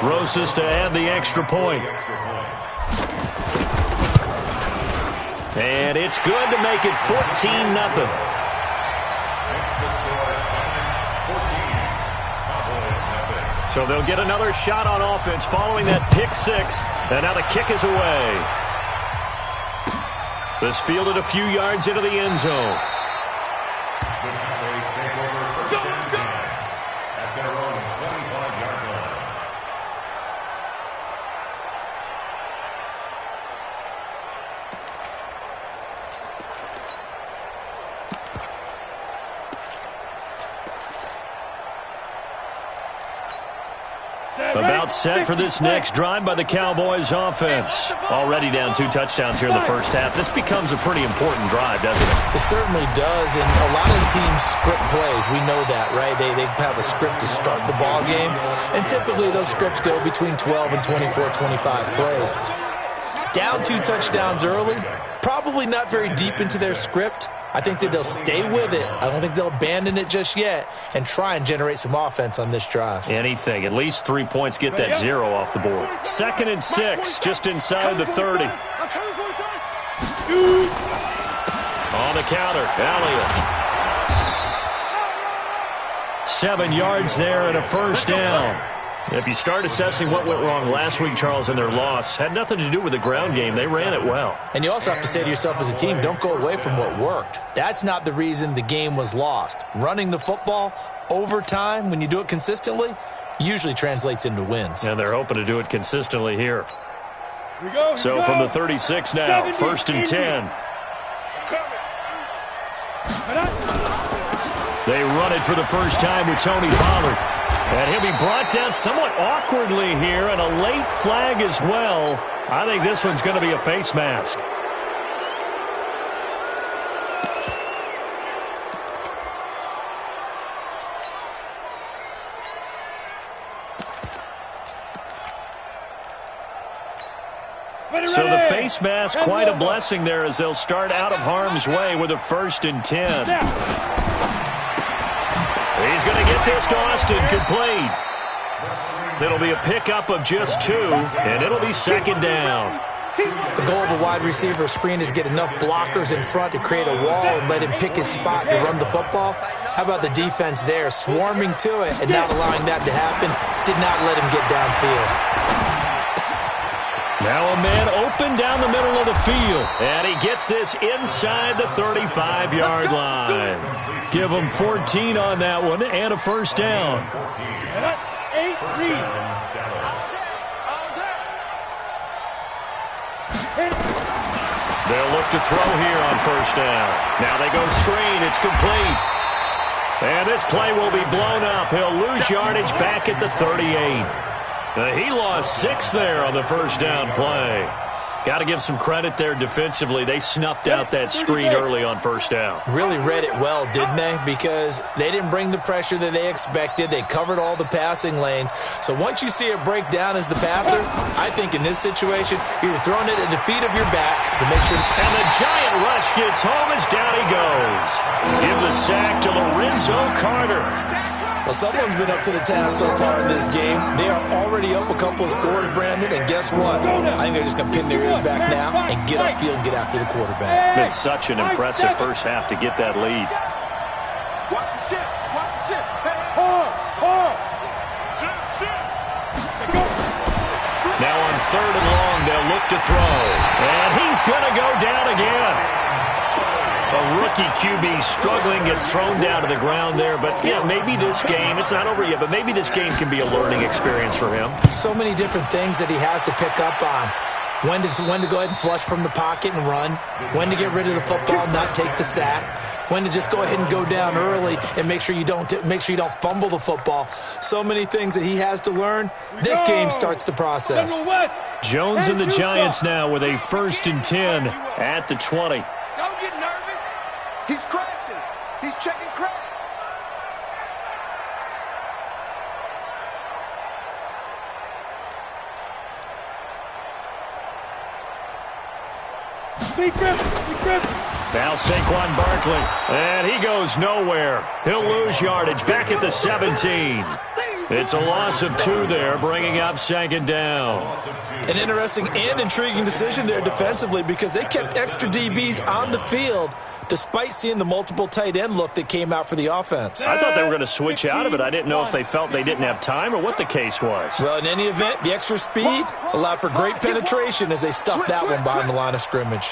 Rosas to add the extra point. And it's good to make it 14-0. So they'll get another shot on offense following that pick six. And now the kick is away. This fielded a few yards into the end zone. About set for this next drive by the Cowboys offense. Already down 2 touchdowns here in the first half. This becomes a pretty important drive, doesn't it? It certainly does, and a lot of teams script plays. We know that, right? They have a script to start the ball game, and typically those scripts go between 12 and 24, 25 plays. Down 2 touchdowns early, probably not very deep into their script. I think that they'll stay with it. I don't think they'll abandon it just yet and try and generate some offense on this drive. Anything. At least 3 points. Get that 0 off the board. 2nd and 6, just inside the 30. On the counter, Elliott. 7 yards there and a first down. If you start assessing what went wrong last week, Charles, in their loss, had nothing to do with the ground game. They ran it well. And you also have to say to yourself as a team, don't go away from what worked. That's not the reason the game was lost. Running the football over time, when you do it consistently, usually translates into wins. And they're hoping to do it consistently here. So from the 36 now, 1st and 10. They run it for the first time with Tony Pollard. And he'll be brought down somewhat awkwardly here, and a late flag as well. I think this one's going to be a face mask. So the face mask, quite a blessing there as they'll start out of harm's way with a 1st and 10. He's going to get this to Austin, complete. It'll be a pickup of just 2, and it'll be 2nd down. The goal of a wide receiver screen is get enough blockers in front to create a wall and let him pick his spot to run the football. How about the defense there, swarming to it and not allowing that to happen? Did not let him get downfield. Now a man open down the middle of the field, and he gets this inside the 35-yard line. Give him 14 on that one and a first down. They'll look to throw here on 1st down. Now they go screen. It's complete. And this play will be blown up. He'll lose yardage back at the 38. He lost 6 there on the 1st down play. Got to give some credit there defensively. They snuffed out that screen early on 1st down. Really read it well, didn't they? Because they didn't bring the pressure that they expected. They covered all the passing lanes. So once you see it break down as the passer, I think in this situation, you're throwing it at the feet of your back to make sure. And the giant rush gets home as down he goes. Give the sack to Lorenzo Carter. Well, someone's been up to the task so far in this game. They are already up a couple of scores, Brandon, and guess what? I think they're just going to pin their ears back now and get upfield and get after the quarterback. It's such an impressive first half to get that lead. Watch the ship. Watch the ship. Now on 3rd and long, they'll look to throw. And he's going to go down again. A rookie QB struggling, gets thrown down to the ground there. But, yeah, maybe this game, it's not over yet, but maybe this game can be a learning experience for him. So many different things that he has to pick up on. When to go ahead and flush from the pocket and run. When to get rid of the football, not take the sack. When to just go ahead and go down early and make sure you don't fumble the football. So many things that he has to learn. This game starts the process. Jones and the Giants now with a 1st and 10 at the 20. Don't get nervous. He's crashing. He's checking crash. Now Saquon Barkley, and he goes nowhere. He'll lose yardage back at the 17. It's a loss of 2 there, bringing up 2nd down. An interesting and intriguing decision there defensively because they kept extra DBs on the field despite seeing the multiple tight end look that came out for the offense. I thought they were going to switch out of it. I didn't know if they felt they didn't have time or what the case was. Well, in any event, the extra speed allowed for great penetration as they stuffed that one behind the line of scrimmage.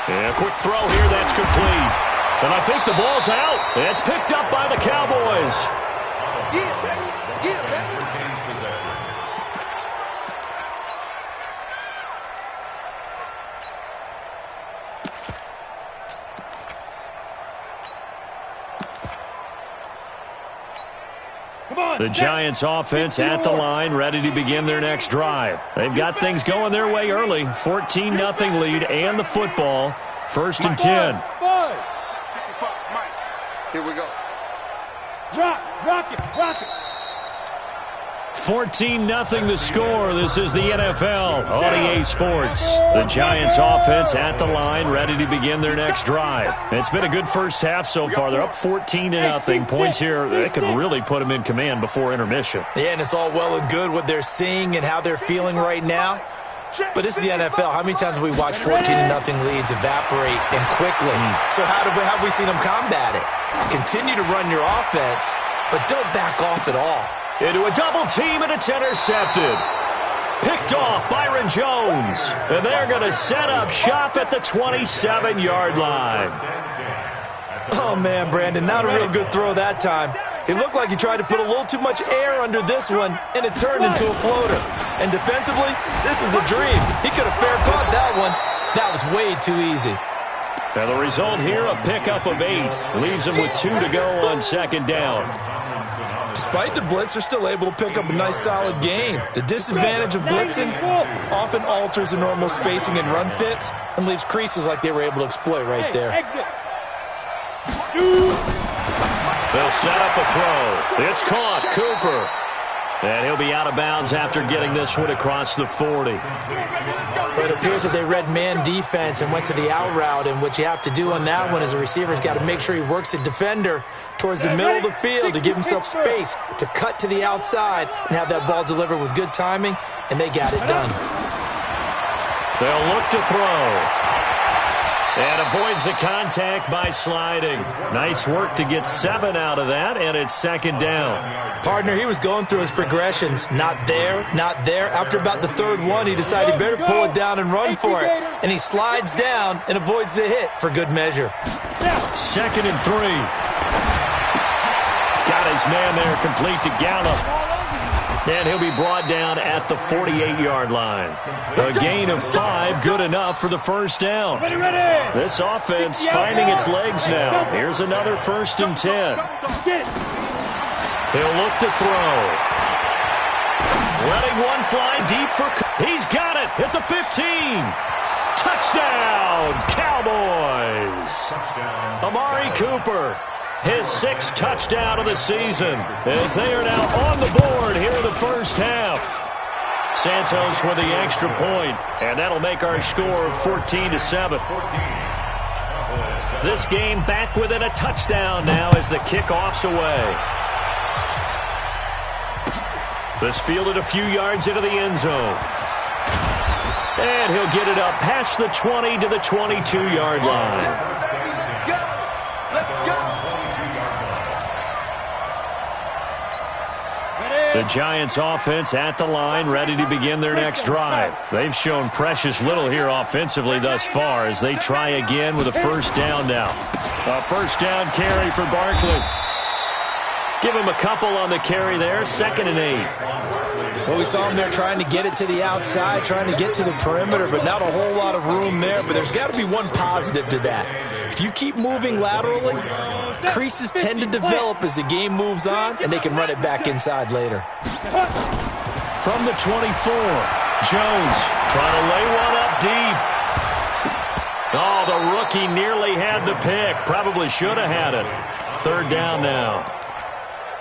Yeah, quick throw here, that's complete. And I think the ball's out. It's picked up by the Cowboys. The Giants offense at the line, ready to begin their next drive. They've got things going their way early. 14-0 lead and the football. 1st and 10. Here we go. Rock it. 14-0 the score. This is the NFL on EA Sports. The Giants offense at the line, ready to begin their next drive. It's been a good first half so far. They're up 14-0. Points here, they could really put them in command before intermission. Yeah, and it's all well and good what they're seeing and how they're feeling right now. But this is the NFL. How many times have we watched 14-0 leads evaporate and quickly? So how have we seen them combat it? Continue to run your offense, but don't back off at all. Into a double team, and it's intercepted. Picked off Byron Jones. And they're going to set up shop at the 27-yard line. Oh, man, Brandon, not a real good throw that time. It looked like he tried to put a little too much air under this one, and it turned into a floater. And defensively, this is a dream. He could have fair caught that one. That was way too easy. Now the result here, a pickup of 8. Leaves them with 2 to go on 2nd down. Despite the blitz, they're still able to pick up a nice, solid gain. The disadvantage of blitzing often alters the normal spacing and run fits and leaves creases like they were able to exploit right there. They'll set up a throw. It's caught. Cooper. And he'll be out of bounds after getting this one across the 40. But it appears that they read man defense and went to the out route, and what you have to do on that one is the receiver's got to make sure he works the defender towards the middle of the field to give himself space to cut to the outside and have that ball delivered with good timing, and they got it done. They'll look to throw. And avoids the contact by sliding. Nice work to get 7 out of that, and it's 2nd down. Partner, he was going through his progressions. Not there, not there. After about the 3rd one, he decided he better pull it down and run for it. And he slides down and avoids the hit for good measure. 2nd and 3. Got his man there, complete to Gallup. And he'll be brought down at the 48-yard line. A gain of 5, good enough for the 1st down. This offense finding its legs now. Here's another 1st and 10. He'll look to throw. Letting one fly deep for... He's got it at the 15. Touchdown, Cowboys. Amari Cooper. His 6th touchdown of the season as they are now on the board here in the first half. Santos with the extra point, and that'll make our score 14-7. This game back within a touchdown now as the kickoff's away. This fielded a few yards into the end zone. And he'll get it up past the 20 to the 22-yard line. The Giants offense at the line, ready to begin their next drive. They've shown precious little here offensively thus far as they try again with a first down now. A first down carry for Barkley. Give him a couple on the carry there, 2nd and 8. Well, we saw him there trying to get it to the outside, trying to get to the perimeter, but not a whole lot of room there. But there's got to be one positive to that. If you keep moving laterally, creases tend to develop as the game moves on, and they can run it back inside later. From the 24, Jones trying to lay one up deep. Oh, the rookie nearly had the pick. Probably should have had it. 3rd down now.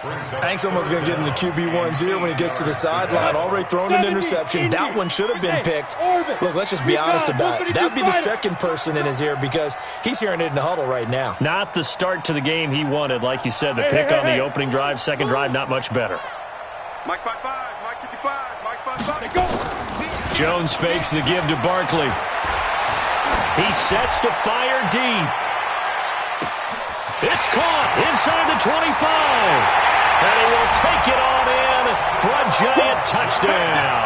I think someone's going to get in the QB1's ear when he gets to the sideline. Already thrown an interception. That one should have been picked. Look, let's just be honest about it. That would be the second person in his ear because he's hearing it in the huddle right now. Not the start to the game he wanted. Like you said, the pick on the opening drive, second drive, not much better. Mike 5-5, Mike 55, Mike 5-5. Jones fakes the give to Barkley. He sets to fire deep. It's caught inside the 25. And he will take it on in for a Giant touchdown.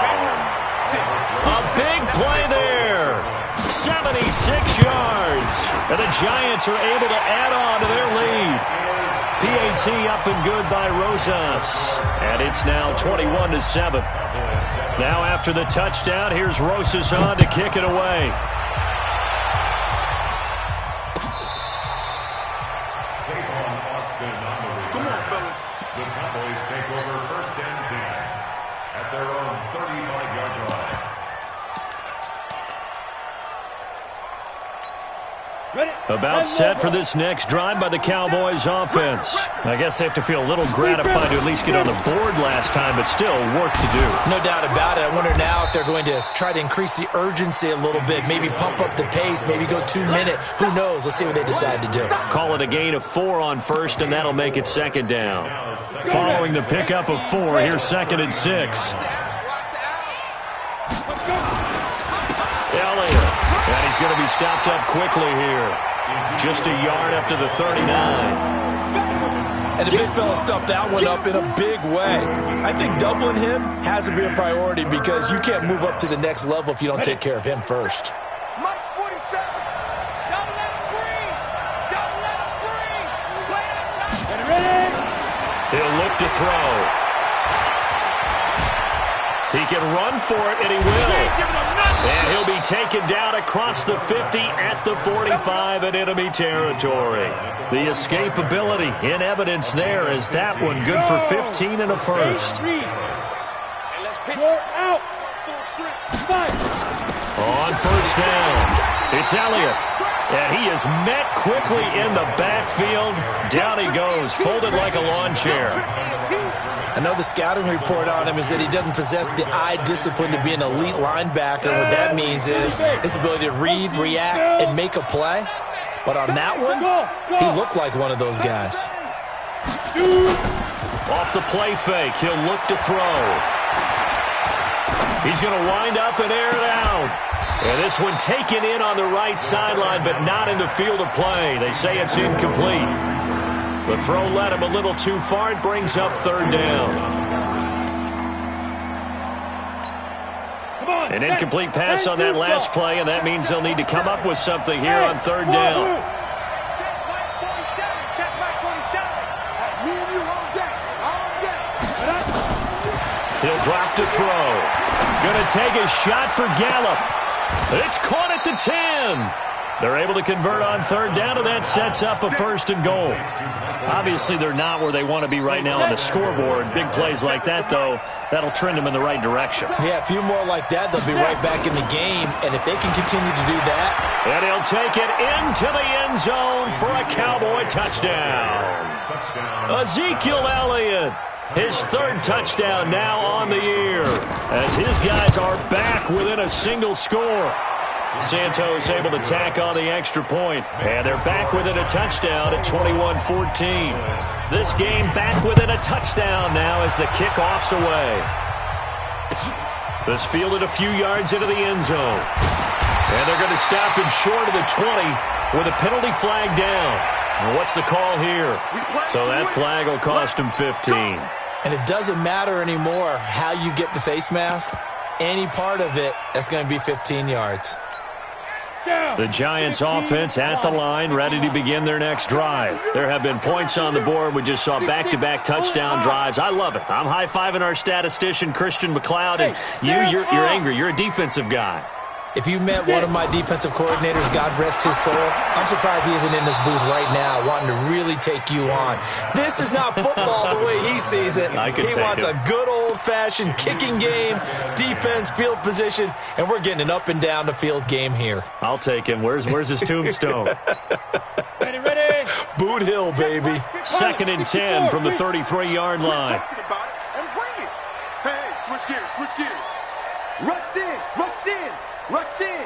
A big play there. 76 yards. And the Giants are able to add on to their lead. PAT up and good by Rosas. And it's now 21-7. Now after the touchdown, here's Rosas on to kick it away. About set for this next drive by the Cowboys offense. I guess they have to feel a little gratified to at least get on the board last time, but still work to do. No doubt about it. I wonder now if they're going to try to increase the urgency a little bit, maybe pump up the pace, maybe go 2 minute. Who knows? Let's see what they decide to do. Call it a gain of 4 on first, and that'll make it 2nd down. Following the pickup of 4, here's 2nd and 6. Elliott. And he's going to be stopped up quickly here. Just a yard up to the 39. And the big fella stuffed that one up in a big way. I think doubling him has to be a priority because you can't move up to the next level if you don't take care of him first. Mike 47. Double let him free. Double let him free. Play it. He'll look to throw. He can run for it, and he will. And he'll be taken down across the 50 at the 45 in enemy territory. The escapability in evidence there as that one good for 15 and a first. On first down, it's Elliott. And he is met quickly in the backfield. Down he goes, folded like a lawn chair. I know the scouting report on him is that he doesn't possess the eye discipline to be an elite linebacker. What that means is his ability to read, react, and make a play. But on that one, he looked like one of those guys. Off the play fake, he'll look to throw. He's going to wind up and air it out. And this one taken in on the right sideline, but not in the field of play. They say it's incomplete. The throw led him a little too far. It brings up 3rd down. An incomplete pass on that last play, and that means they'll need to come up with something here on 3rd down. He'll drop to throw. Going to take a shot for Gallup. It's caught at the 10. They're able to convert on 3rd down, and that sets up a 1st and goal. Obviously, they're not where they want to be right now on the scoreboard. Big plays like that, though, that'll trend them in the right direction. Yeah, a few more like that, they'll be right back in the game. And if they can continue to do that. And he'll take it into the end zone for a Cowboy touchdown. Ezekiel Elliott, his 3rd touchdown now on the year, as his guys are back within a single score. Santos able to tack on the extra point, and they're back within a touchdown at 21-14. This game back within a touchdown now as the kickoff's away. This fielded a few yards into the end zone. And they're going to stop him short of the 20 with a penalty flag down. And what's the call here? So that flag will cost him 15. And it doesn't matter anymore how you get the face mask. Any part of it, that's going to be 15 yards. The Giants offense at the line, ready to begin their next drive. There have been points on the board. We just saw back-to-back touchdown drives. I love it. I'm high-fiving our statistician, Christian McLeod, and you're angry. You're a defensive guy. If you met one of my defensive coordinators, God rest his soul, I'm surprised he isn't in this booth right now wanting to really take you on. This is not football the way he sees it. He wants a good old-fashioned kicking game, defense, field position, and we're getting an up-and-down-the-field game here. I'll take him. Where's his tombstone? Ready. Boot Hill, baby. 2nd and 10 from the 33-yard line. And bring it. Hey, switch gears, switch gears. Rush in, rush in, rush in.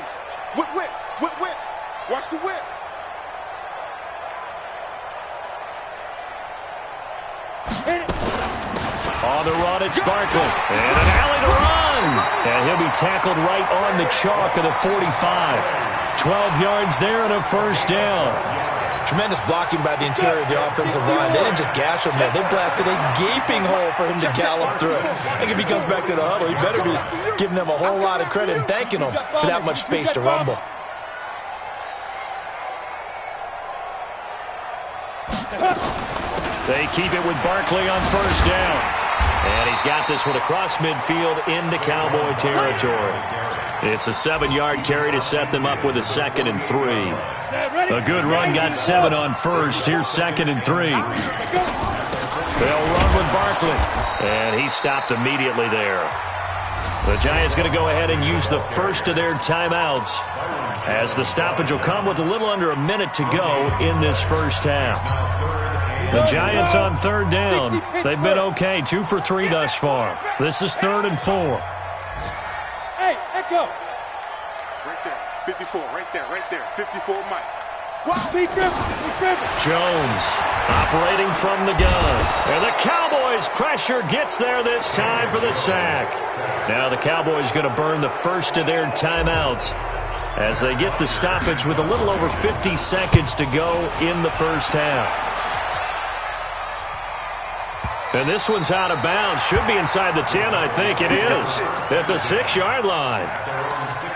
Whip, whip, whip, whip. Watch the whip. On the run, it's Barkley. And an alley to run. And he'll be tackled right on the chalk of the 45. 12 yards there and a first down. Tremendous blocking by the interior of the offensive line. They didn't just gash him there. They blasted a gaping hole for him to gallop through. I think if he comes back to the huddle, he better be giving them a whole lot of credit and thanking them for that much space to rumble. They keep it with Barkley on first down. And he's got this one across midfield into Cowboy territory. It's a 7-yard carry to set them up with a 2nd and 3. A good run got 7 on first. Here's 2nd and 3. They'll run with Barkley. And he stopped immediately there. The Giants going to go ahead and use the first of their timeouts as the stoppage will come with a little under a minute to go in this first half. The Giants on 3rd down. They've been okay, 2 for 3 thus far. This is 3rd and 4. Hey, Echo. Right there, 54, right there, 54 Mike. Wow, be careful. Jones operating from the gun. And the Cowboys' pressure gets there this time for the sack. Now the Cowboys going to burn the first of their timeouts as they get the stoppage with a little over 50 seconds to go in the first half. And this one's out of bounds. Should be inside the 10, I think it is. At the 6-yard line.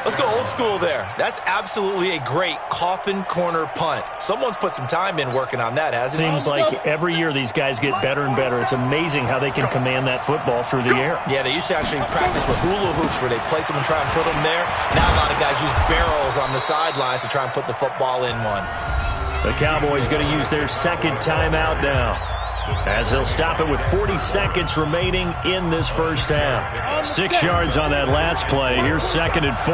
Let's go old school there. That's absolutely a great coffin corner punt. Someone's put some time in working on that, hasn't it? Seems like every year these guys get better and better. It's amazing how they can command that football through the air. Yeah, they used to actually practice with hula hoops where they place them and try and put them there. Now a lot of guys use barrels on the sidelines to try and put the football in one. The Cowboys going to use their 2nd timeout now, as they'll stop it with 40 seconds remaining in this first half. 6 yards on that last play. Here's 2nd and 4.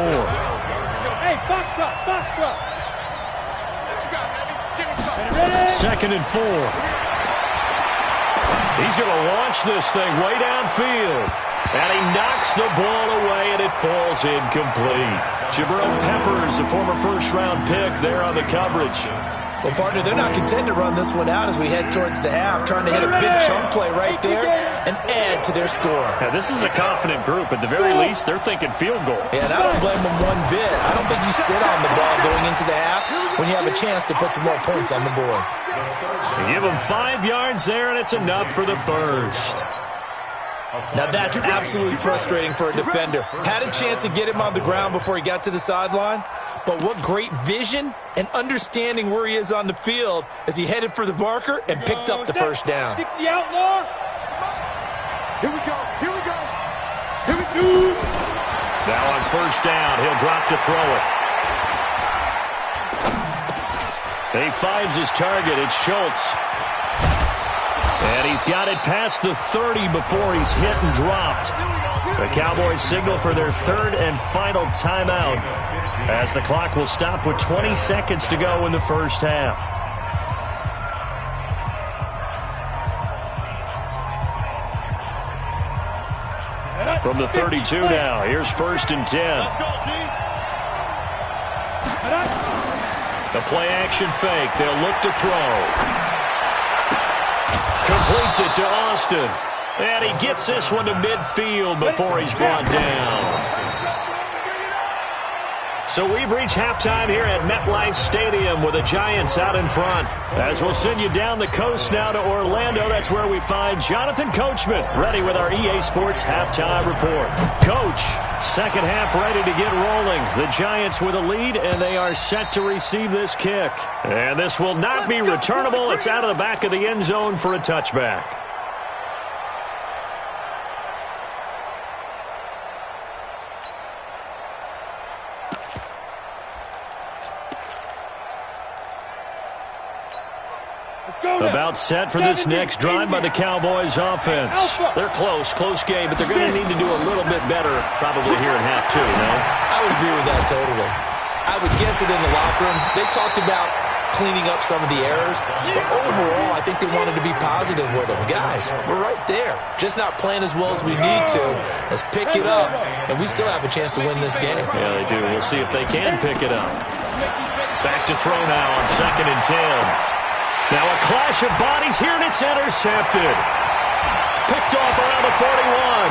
Hey, box drop. What you got, baby? Give me something. 2nd and 4. He's going to launch this thing way downfield. And he knocks the ball away, and it falls incomplete. Jabril Peppers, a former first-round pick, there on the coverage. Well, partner, they're not content to run this one out as we head towards the half, trying to hit a big chunk play right there and add to their score. Now, this is a confident group. At the very least, they're thinking field goal. Yeah, and I don't blame them one bit. I don't think you sit on the ball going into the half when you have a chance to put some more points on the board. They give them 5 yards there, and it's enough for the first. Now, that's absolutely frustrating for a defender. Had a chance to get him on the ground before he got to the sideline, but what great vision and understanding where he is on the field as he headed for the marker and picked up the first down. 60 outlaw. Here we go. Now on first down, he'll drop to throw it. He finds his target. It's Schultz. And he's got it past the 30 before he's hit and dropped. The Cowboys signal for their 3rd and final timeout as the clock will stop with 20 seconds to go in the first half. From the 32 now, here's 1st and 10. The play action fake. They'll look to throw. Completes it to Austin. And he gets this one to midfield before he's brought down. So we've reached halftime here at MetLife Stadium with the Giants out in front. As we'll send you down the coast now to Orlando, that's where we find Jonathan Coachman ready with our EA Sports halftime report. Coach, second half ready to get rolling. The Giants with a lead, and they are set to receive this kick. And this will not be returnable. It's out of the back of the end zone for a touchback. About set for this next drive by the Cowboys offense. They're close game, but they're going to need to do a little bit better probably here in half two, no? I would agree with that totally. I would guess it in the locker room. They talked about cleaning up some of the errors, but overall, I think they wanted to be positive with them. Guys, we're right there. Just not playing as well as we need to. Let's pick it up, and we still have a chance to win this game. Yeah, they do. We'll see if they can pick it up. Back to throw now on 2nd and 10. Now a clash of bodies here, and it's intercepted. Picked off around the 41.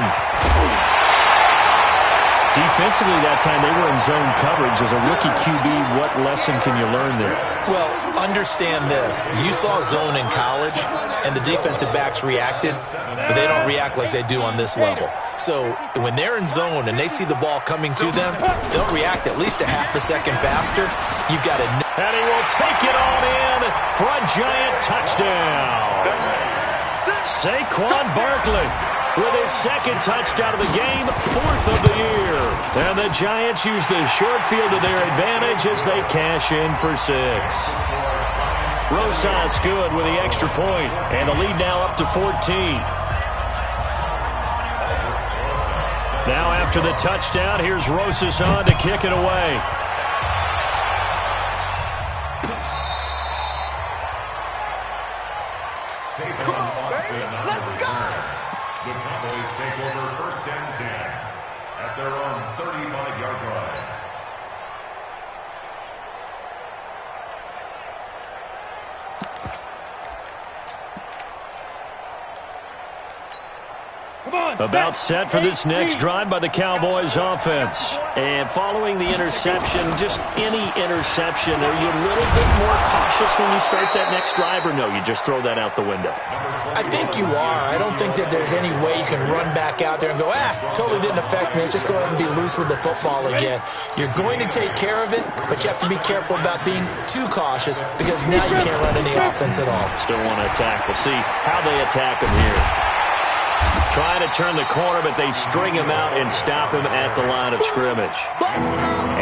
Defensively that time, they were in zone coverage. As a rookie QB, what lesson can you learn there? Well, understand this. You saw zone in college, and the defensive backs reacted, but they don't react like they do on this level. So when they're in zone and they see the ball coming to them, they'll react at least a half a second faster. You've got to... And he will take it on in for a Giant touchdown. Saquon Barkley with his second touchdown of the game, 4th of the year. And the Giants use the short field to their advantage as they cash in for 6. Rosas good with the extra point, and the lead now up to 14. Now after the touchdown, here's Rosas on to kick it away. The Cowboys take over 1st and 10 at their own 35-yard line. About set for this next drive by the Cowboys offense. And following the interception, just any interception, are you a little bit more cautious when you start that next drive, or no, you just throw that out the window? I think you are. I don't think that there's any way you can run back out there and go, totally didn't affect me. Let's just go ahead and be loose with the football again. You're going to take care of it, but you have to be careful about being too cautious because now you can't run any offense at all. Still want to attack. We'll see how they attack him here. Trying to turn the corner, but they string him out and stop him at the line of scrimmage.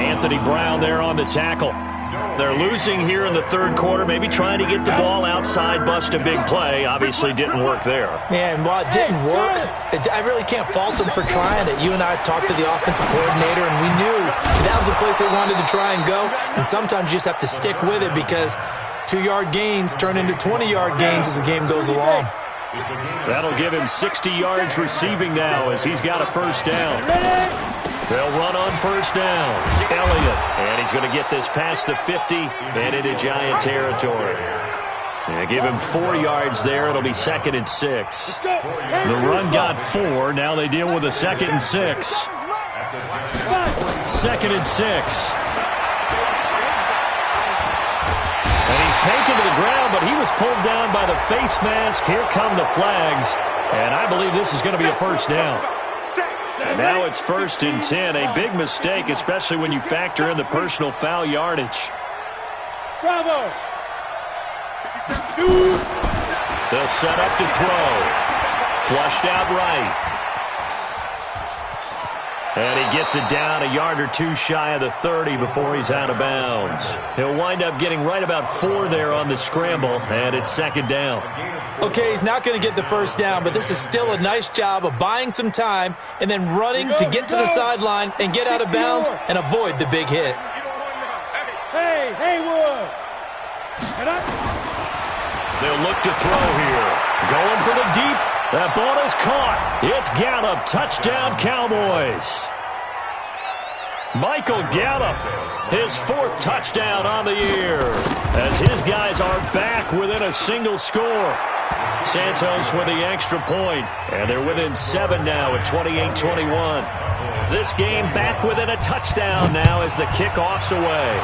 Anthony Brown there on the tackle. They're losing here in the 3rd quarter, maybe trying to get the ball outside, bust a big play. Obviously didn't work there. Yeah, and while it didn't work, I really can't fault them for trying it. You and I talked to the offensive coordinator, and we knew that was the place they wanted to try and go. And sometimes you just have to stick with it because 2-yard gains turn into 20-yard gains as the game goes along. That'll give him 60 yards receiving now as he's got a 1st down. They'll run on 1st down. Elliott, and he's going to get this past the 50 and into Giant territory. And give him 4 yards there. It'll be 2nd and 6. The run got 4. Now they deal with a 2nd and 6. 2nd and 6. And he's taken to the ground, but he was pulled down by the face mask. Here come the flags. And I believe this is going to be a 1st down. And now it's 1st and 10. A big mistake, especially when you factor in the personal foul yardage. Bravo. They'll set up to throw. Flushed out right. And he gets it down a yard or 2 shy of the 30 before he's out of bounds. He'll wind up getting right about 4 there on the scramble, and it's 2nd down. Okay, he's not going to get the 1st down, but this is still a nice job of buying some time and then running to get to the sideline and get out of bounds and avoid the big hit. Hey, Haywood! They'll look to throw here. Going for the deep. That ball is caught. It's Gallup. Touchdown, Cowboys. Michael Gallup, his 4th touchdown on the year, as his guys are back within a single score. Santos with the extra point, and they're within 7 now at 28-21. This game back within a touchdown now as the kickoff's away.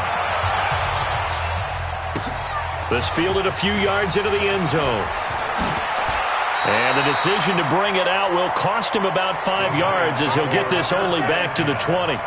This fielded a few yards into the end zone. And the decision to bring it out will cost him about 5 yards as he'll get this only back to the 20.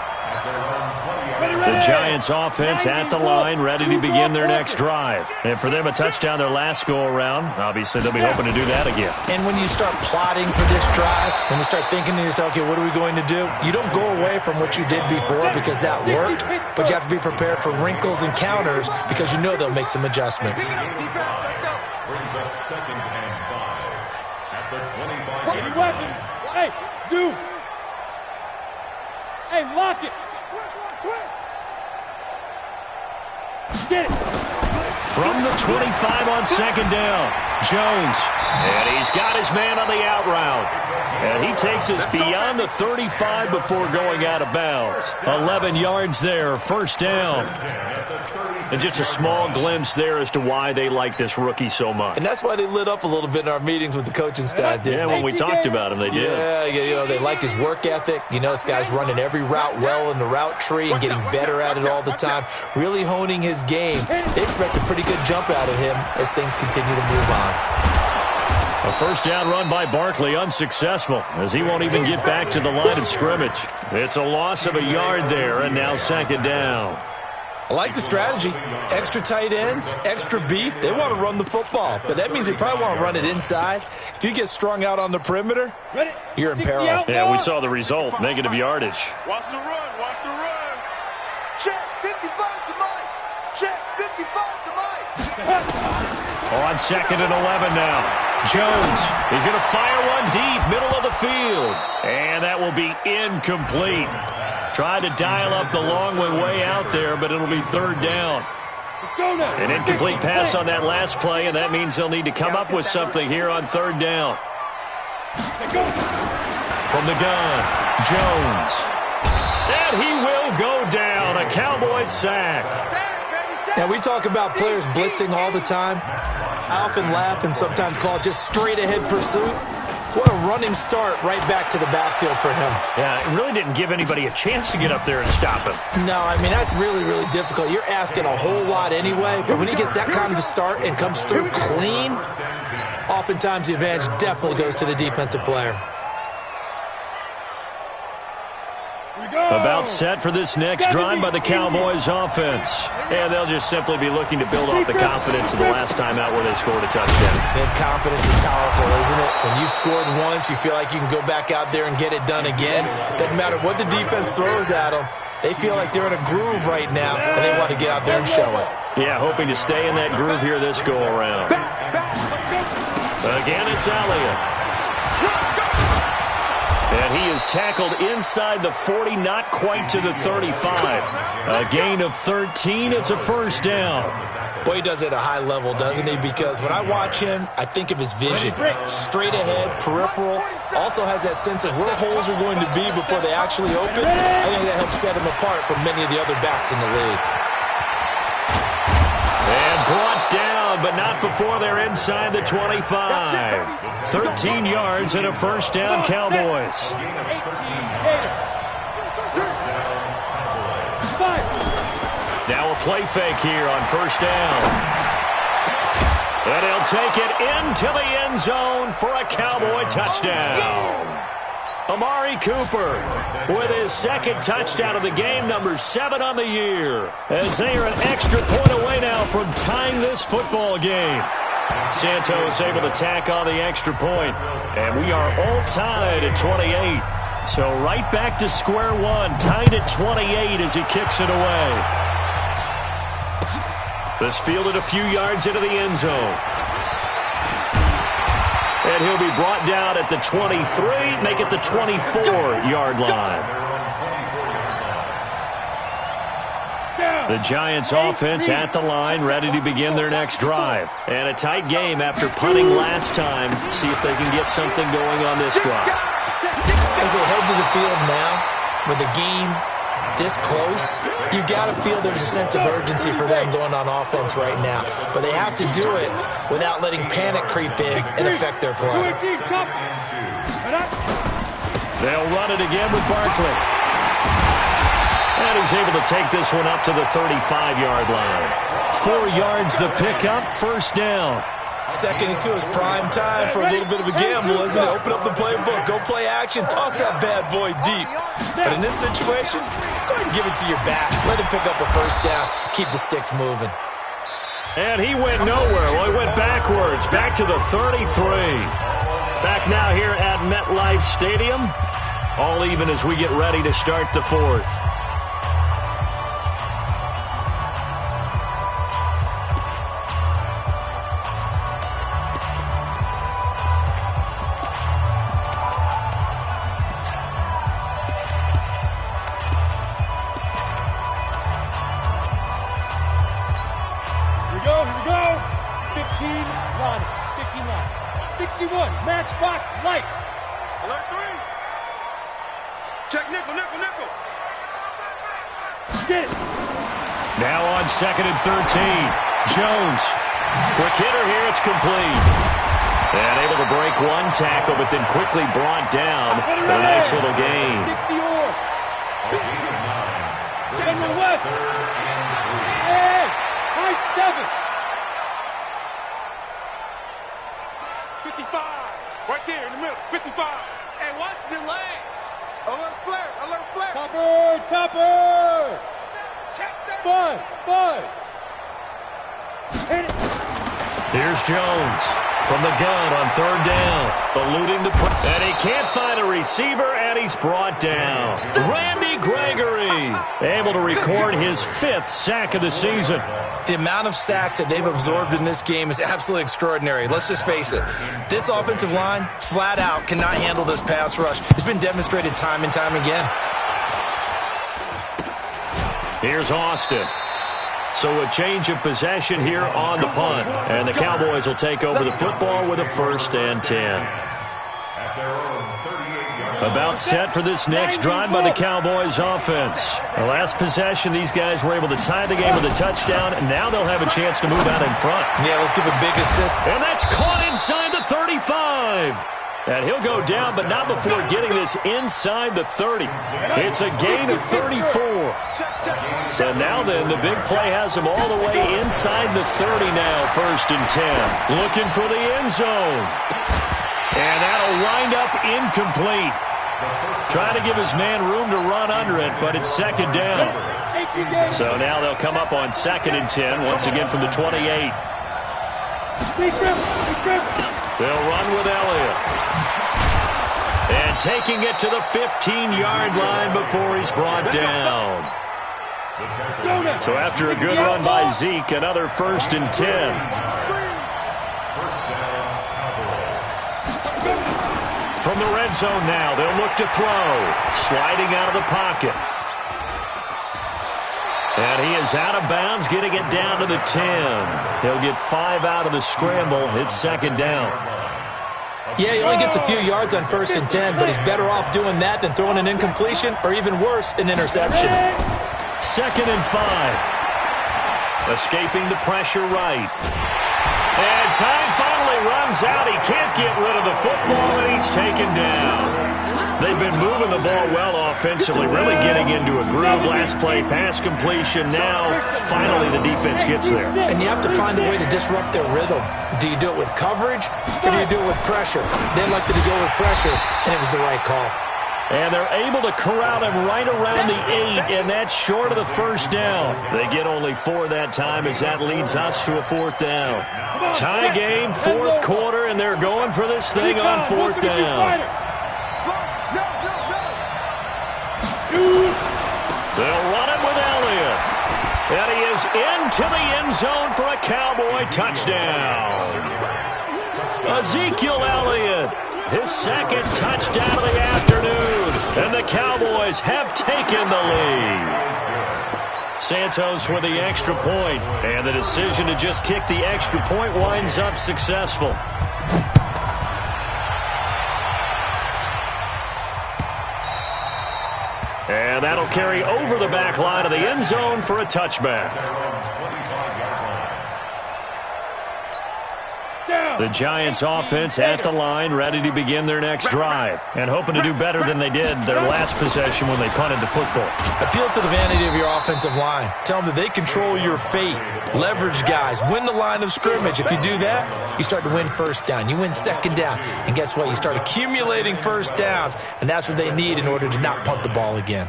The Giants offense at the line, ready to begin their next drive. And for them, a touchdown their last go-around. Obviously, they'll be hoping to do that again. And when you start plotting for this drive, when you start thinking to yourself, okay, what are we going to do? You don't go away from what you did before because that worked, but you have to be prepared for wrinkles and counters because you know they'll make some adjustments. Brings up 2nd and 5 at the 25. Weapon. Hey, Zoo. Hey, lock it. Get it. From the 25 on 2nd down, Jones. And he's got his man on the out route. And he takes us beyond the 35 before going out of bounds. 11 yards there, 1st down. And just a small glimpse there as to why they like this rookie so much. And that's why they lit up a little bit in our meetings with the coaching staff, didn't they? When we talked about him, they did. Yeah, you know, they like his work ethic. You know, this guy's running every route well in the route tree and getting better at it all the time, really honing his game. They expect a pretty good jump out of him as things continue to move on. A 1st down run by Barkley, unsuccessful, as he won't even get back to the line of scrimmage. It's a loss of a yard there, and now 2nd down. I like the strategy. Extra tight ends, extra beef. They want to run the football, but that means they probably want to run it inside. If you get strung out on the perimeter, you're in peril. Yeah, we saw the result, negative yardage. Watch the run, watch the run. Check 55 to Mike. Check 55 to Mike. On 2nd and 11 now. Jones, he's going to fire one deep, middle of the field. And that will be incomplete. Tried to dial up the long way out there, but it'll be 3rd down. An incomplete pass on that last play, and that means they'll need to come up with something here on 3rd down. From the gun, Jones. And he will go down. A Cowboys sack. Now, we talk about players blitzing all the time. I often laugh and sometimes call it just straight-ahead pursuit. What a running start right back to the backfield for him. Yeah, it really didn't give anybody a chance to get up there and stop him. No, I mean, that's really, really difficult. You're asking a whole lot anyway, but when he gets that kind of a start and comes through clean, oftentimes the advantage definitely goes to the defensive player. About set for this next drive by the Cowboys offense. And they'll just simply be looking to build off the confidence of the last time out where they scored a touchdown. And confidence is powerful, isn't it? When you've scored once, you feel like you can go back out there and get it done again. Doesn't matter what the defense throws at them. They feel like they're in a groove right now, and they want to get out there and show it. Yeah, hoping to stay in that groove here this go-around. Again, it's Elliott. And he is tackled inside the 40, not quite to the 35. A gain of 13, it's a 1st down. Boy, he does it at a high level, doesn't he? Because when I watch him, I think of his vision. Straight ahead, peripheral. Also has that sense of where holes are going to be before they actually open. I think that helps set him apart from many of the other backs in the league. And brought down, but not before they're inside the 25. 13 yards and a 1st down, Cowboys. Now a play fake here on 1st down. And he'll take it into the end zone for a Cowboy touchdown. Amari Cooper with his 2nd touchdown of the game, number 7 on the year, as they are an extra point away now from tying this football game. Santos able to tack on the extra point, and we are all tied at 28. So right back to square one, tied at 28 as he kicks it away. This fielded a few yards into the end zone. And he'll be brought down at the 23, make it the 24-yard line. The Giants offense at the line, ready to begin their next drive. And a tight game after punting last time. See if they can get something going on this drive. As they head to the field now, with the game this close, you've got to feel there's a sense of urgency for them going on offense right now. But they have to do it without letting panic creep in and affect their play. They'll run it again with Barkley. And he's able to take this one up to the 35-yard line. 4 yards the pickup, first down. 2nd and 2 is prime time for a little bit of a gamble, isn't it? Open up the playbook, go play action, toss that bad boy deep. But in this situation, go ahead and give it to your back. Let him pick up a first down. Keep the sticks moving. And he went nowhere. Well, he went backwards, back to the 33. Back now here at MetLife Stadium. All even as we get ready to start the 4th. Here we go. 15 line. 61, matchbox lights. Alert 3. Check nickel. Get it. Now on 2nd and 13. Jones. Quick hitter here. It's complete. And able to break one tackle, but then quickly brought down for a nice little gain. 60-or. General West. Hey, nice 7. 55. Right there in the middle. 55. Hey, watch the lane. Alert flare. Topper. Check that. Buzz. Hit it. Here's Jones from the gun on 3rd down. Eluding the pressure. And he can't find a receiver, and he's brought down. Randy Gregory able to record his 5th sack of the season. The amount of sacks that they've absorbed in this game is absolutely extraordinary. Let's just face it. This offensive line, flat out, cannot handle this pass rush. It's been demonstrated time and time again. Here's Austin. So a change of possession here on the punt. And the Cowboys will take over the football with a 1st and 10. About set for this next drive by the Cowboys offense. The last possession, these guys were able to tie the game with a touchdown, and now they'll have a chance to move out in front. Yeah, let's give a big assist. And that's caught inside the 35. And he'll go down, but not before getting this inside the 30. It's a gain of 34. So now then, the big play has him all the way inside the 30 now, 1st and 10. Looking for the end zone. And that'll wind up incomplete. Trying to give his man room to run under it, but it's 2nd down. So now they'll come up on 2nd and 10, once again from the 28. They'll run with Elliott. And taking it to the 15-yard line before he's brought down. So after a good run by Zeke, another 1st and 10. From the red zone now, they'll look to throw. Sliding out of the pocket. And he is out of bounds, getting it down to the 10. He'll get 5 out of the scramble. It's 2nd down. Yeah, he only gets a few yards on 1st and 10, but he's better off doing that than throwing an incompletion or even worse, an interception. 2nd and 5. Escaping the pressure right. And time finally runs out. He can't get rid of the football, and he's taken down. They've been moving the ball well offensively, really getting into a groove. Last play, pass completion. Now, finally, the defense gets there. And you have to find a way to disrupt their rhythm. Do you do it with coverage, or do you do it with pressure? They elected to go with pressure, and it was the right call. And they're able to corral him right around the 8, and that's short of the 1st down. They get only 4 that time as that leads us to a 4th down. Tie game, 4th quarter, and they're going for this thing on 4th down. They'll run it with Elliott. And he is into the end zone for a Cowboy touchdown. Ezekiel Elliott, his 2nd touchdown of the afternoon. And the Cowboys have taken the lead. Santos with the extra point. And the decision to just kick the extra point winds up successful. And that'll carry over the back line of the end zone for a touchback. The Giants offense at the line, ready to begin their next drive, and hoping to do better than they did their last possession when they punted the football. Appeal to the vanity of your offensive line. Tell them that they control your fate. Leverage guys. Win the line of scrimmage. If you do that, you start to win first down. You win second down. And guess what? You start accumulating first downs, and that's what they need in order to not punt the ball again.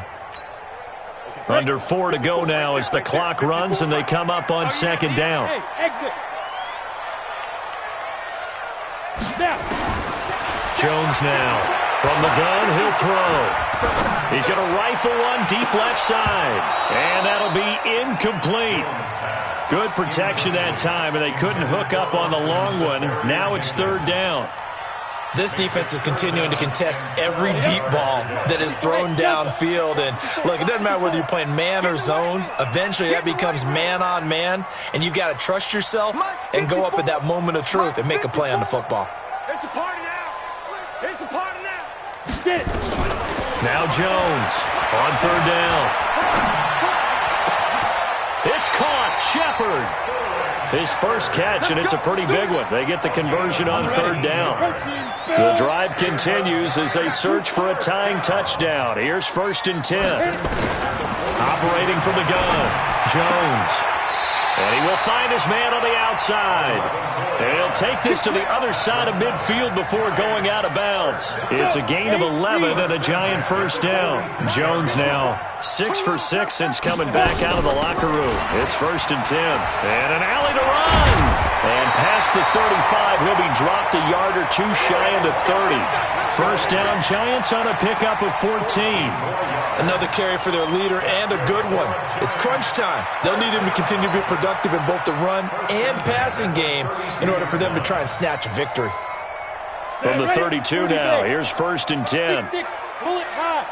Under 4 to go now as the clock runs and they come up on second down. Exit. Jones now. From the gun, he'll throw. He's going to rifle one deep left side. And that'll be incomplete. Good protection that time, and they couldn't hook up on the long one. Now it's third down. This defense is continuing to contest every deep ball that is thrown downfield. And, look, it doesn't matter whether you're playing man or zone. Eventually that becomes man on man, and you've got to trust yourself and go up at that moment of truth and make a play on the football. It's a party now. It's a party now. Get it. Now Jones on third down. It's caught. Shepard. His first catch, and it's a pretty big one. They get the conversion on third down. The drive continues as they search for a tying touchdown. Here's 1st and 10. Operating from the gun, Jones. And he will find his man on the outside. And he'll take this to the other side of midfield before going out of bounds. It's a gain of 11 and a Giant first down. Jones now 6 for 6 since coming back out of the locker room. It's 1st and 10. And an alley to run. And past the 35, he'll be dropped a yard or two shy of the 30. First down, Giants on a pickup of 14. Another carry for their leader and a good one. It's crunch time. They'll need him to continue to be productive in both the run and passing game in order for them to try and snatch a victory. From the 32 now, here's 1st and 10. Pull it high.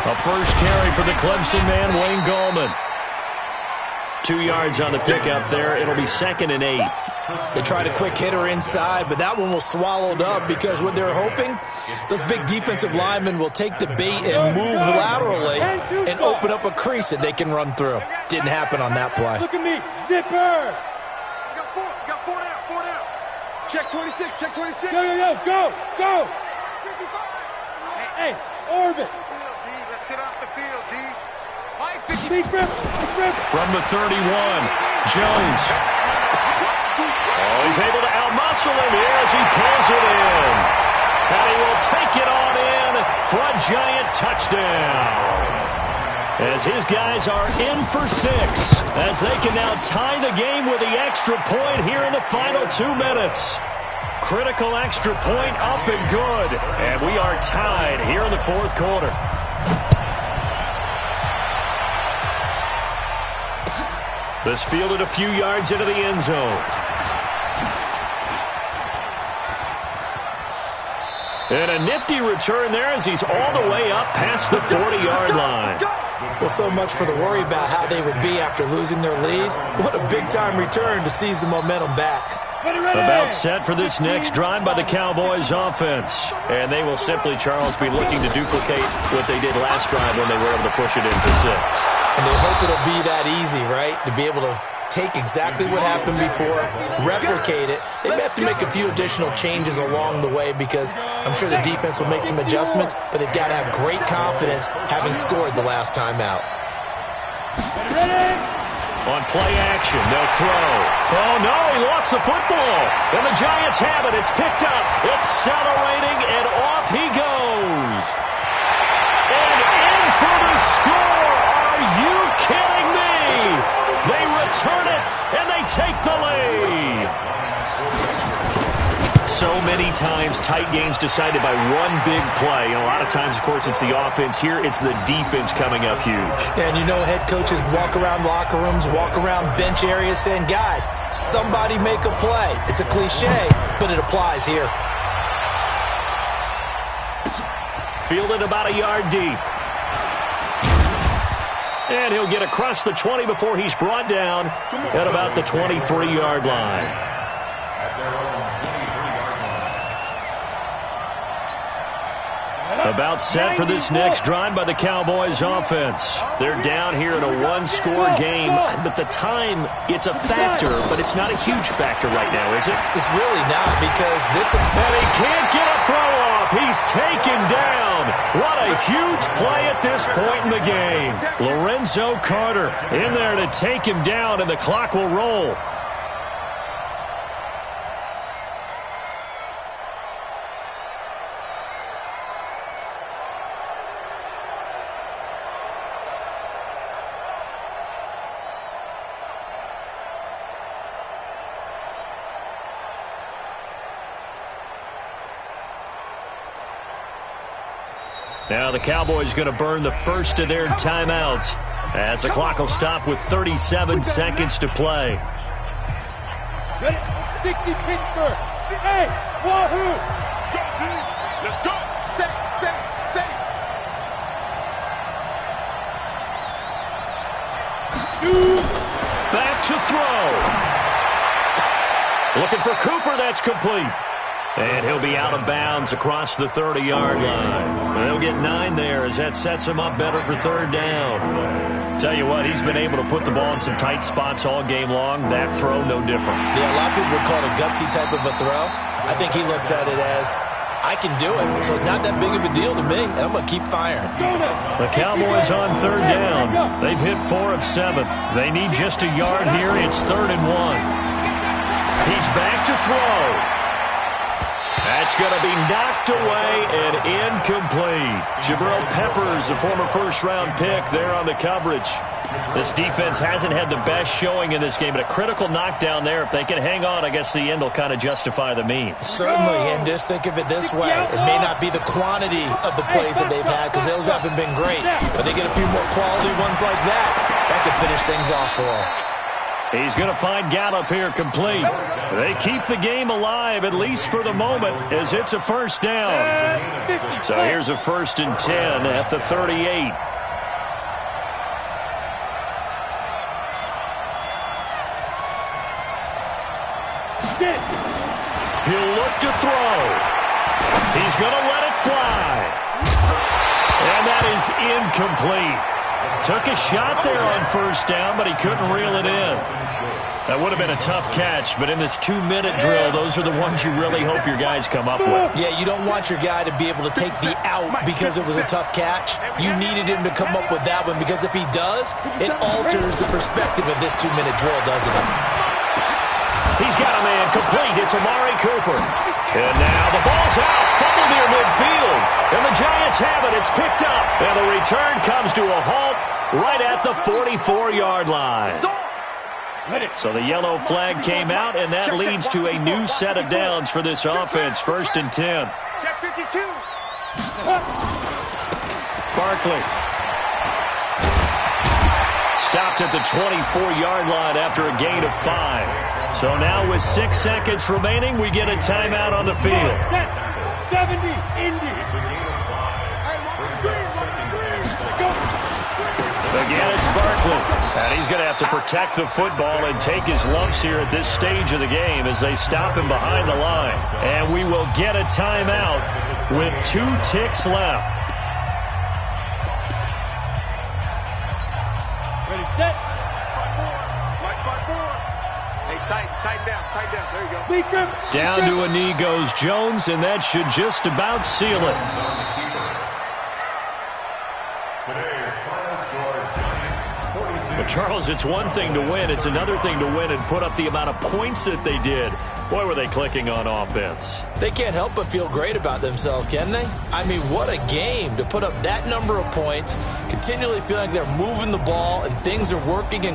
A first carry for the Clemson man, Wayne Gallman. 2 yards on the pickup there. It'll be 2nd and 8. They tried a quick hitter inside, but that one was swallowed up because what they're hoping, those big defensive linemen will take the bait and move laterally and open up a crease that they can run through. Didn't happen on that play. Look at me. Zipper. Got four down. Check 26, check 26. Go. Hey, Orbit. Let's get off the field, D. From the 31, Jones. Oh, he's able to outmuscle him here as he pulls it in. And he will take it on in for a Giant touchdown. As his guys are in for 6, as they can now tie the game with the extra point here in the final 2 minutes. Critical extra point up and good. And we are tied here in the 4th quarter. This fielded a few yards into the end zone. And a nifty return there as he's all the way up past the 40-yard line. Well, so much for the worry about how they would be after losing their lead. What a big-time return to seize the momentum back. About set for this next drive by the Cowboys offense. And they will simply, Charles, be looking to duplicate what they did last drive when they were able to push it in for 6. And they hope it'll be that easy, right? To be able to take exactly what happened before, replicate it. They may have to make a few additional changes along the way because I'm sure the defense will make some adjustments, but they've got to have great confidence having scored the last time out. On play action, they'll throw. Oh, no, he lost the football. And the Giants have it. It's picked up. Accelerating, and off he goes. And in for the score. Are you kidding me? They return it, and they take the lead. So many times, tight games decided by one big play. And a lot of times, of course, it's the offense. Here, it's the defense coming up huge. And you know head coaches walk around locker rooms, walk around bench areas saying, guys, somebody make a play. It's a cliche, but it applies here. Fielded about a yard deep. And he'll get across the 20 before he's brought down at about the 23-yard line. About set for this next drive by the Cowboys offense. They're down here in a one-score game, but the time, it's a factor, but it's not a huge factor right now, is it? It's really not, because this... And he can't get a throw off. He's taken down. What a huge play at this point in the game. Lorenzo Carter in there to take him down, and the clock will roll. Now the Cowboys going to burn the first of their timeouts as the clock will stop with 37 seconds to play. Ready? 60 Pittsburgh. Hey, wahoo! Go, dude. Let's go. Say. Shoot. Back to throw. Looking for Cooper. That's complete. And he'll be out of bounds across the 30-yard line. They'll get 9 there as that sets him up better for third down. Tell you what, he's been able to put the ball in some tight spots all game long. That throw, no different. Yeah, a lot of people would call it a gutsy type of a throw. I think he looks at it as, I can do it. So it's not that big of a deal to me, and I'm going to keep firing. The Cowboys on third down. They've hit 4 of 7. They need just a yard here. It's 3rd and 1. He's back to throw. That's going to be knocked away and incomplete. Jabril Peppers, a former first-round pick, there on the coverage. This defense hasn't had the best showing in this game, but a critical knockdown there. If they can hang on, I guess the end will kind of justify the means. Certainly, and just think of it this way. It may not be the quantity of the plays that they've had, because those haven't been great, but they get a few more quality ones like that. That could finish things off for them. He's going to find Gallup here complete. They keep the game alive, at least for the moment, as it's a first down. So here's a 1st and 10 at the 38. He'll look to throw. He's going to let it fly. And that is incomplete. Took a shot there on first down, but he couldn't reel it in. That would have been a tough catch, but in this 2-minute drill, those are the ones you really hope your guys come up with. Yeah, you don't want your guy to be able to take the out because it was a tough catch. You needed him to come up with that one, because if he does, it alters the perspective of this 2-minute drill, doesn't it? He's got a man complete. It's Amari Cooper. And now the ball's out. Fumble near midfield. And the Giants have it. It's picked up. And the return comes to a halt right at the 44-yard line. So the yellow flag came out, and that leads to a new set of downs for this offense. 1st and 10. Check 52. Barkley. Stopped at the 24-yard line after a gain of 5. So now with 6 seconds remaining, we get a timeout on the field. 70, Indy. Again, it's Barkley. And he's going to have to protect the football and take his lumps here at this stage of the game as they stop him behind the line. And we will get a timeout with 2 ticks left. Ready, set. Hey, tighten down. There you go. Down to a knee goes Jones, and that should just about seal it. But Charles, it's one thing to win. It's another thing to win and put up the amount of points that they did. Boy, were they clicking on offense. They can't help but feel great about themselves, can they? I mean, what a game to put up that number of points, continually feeling like they're moving the ball and things are working.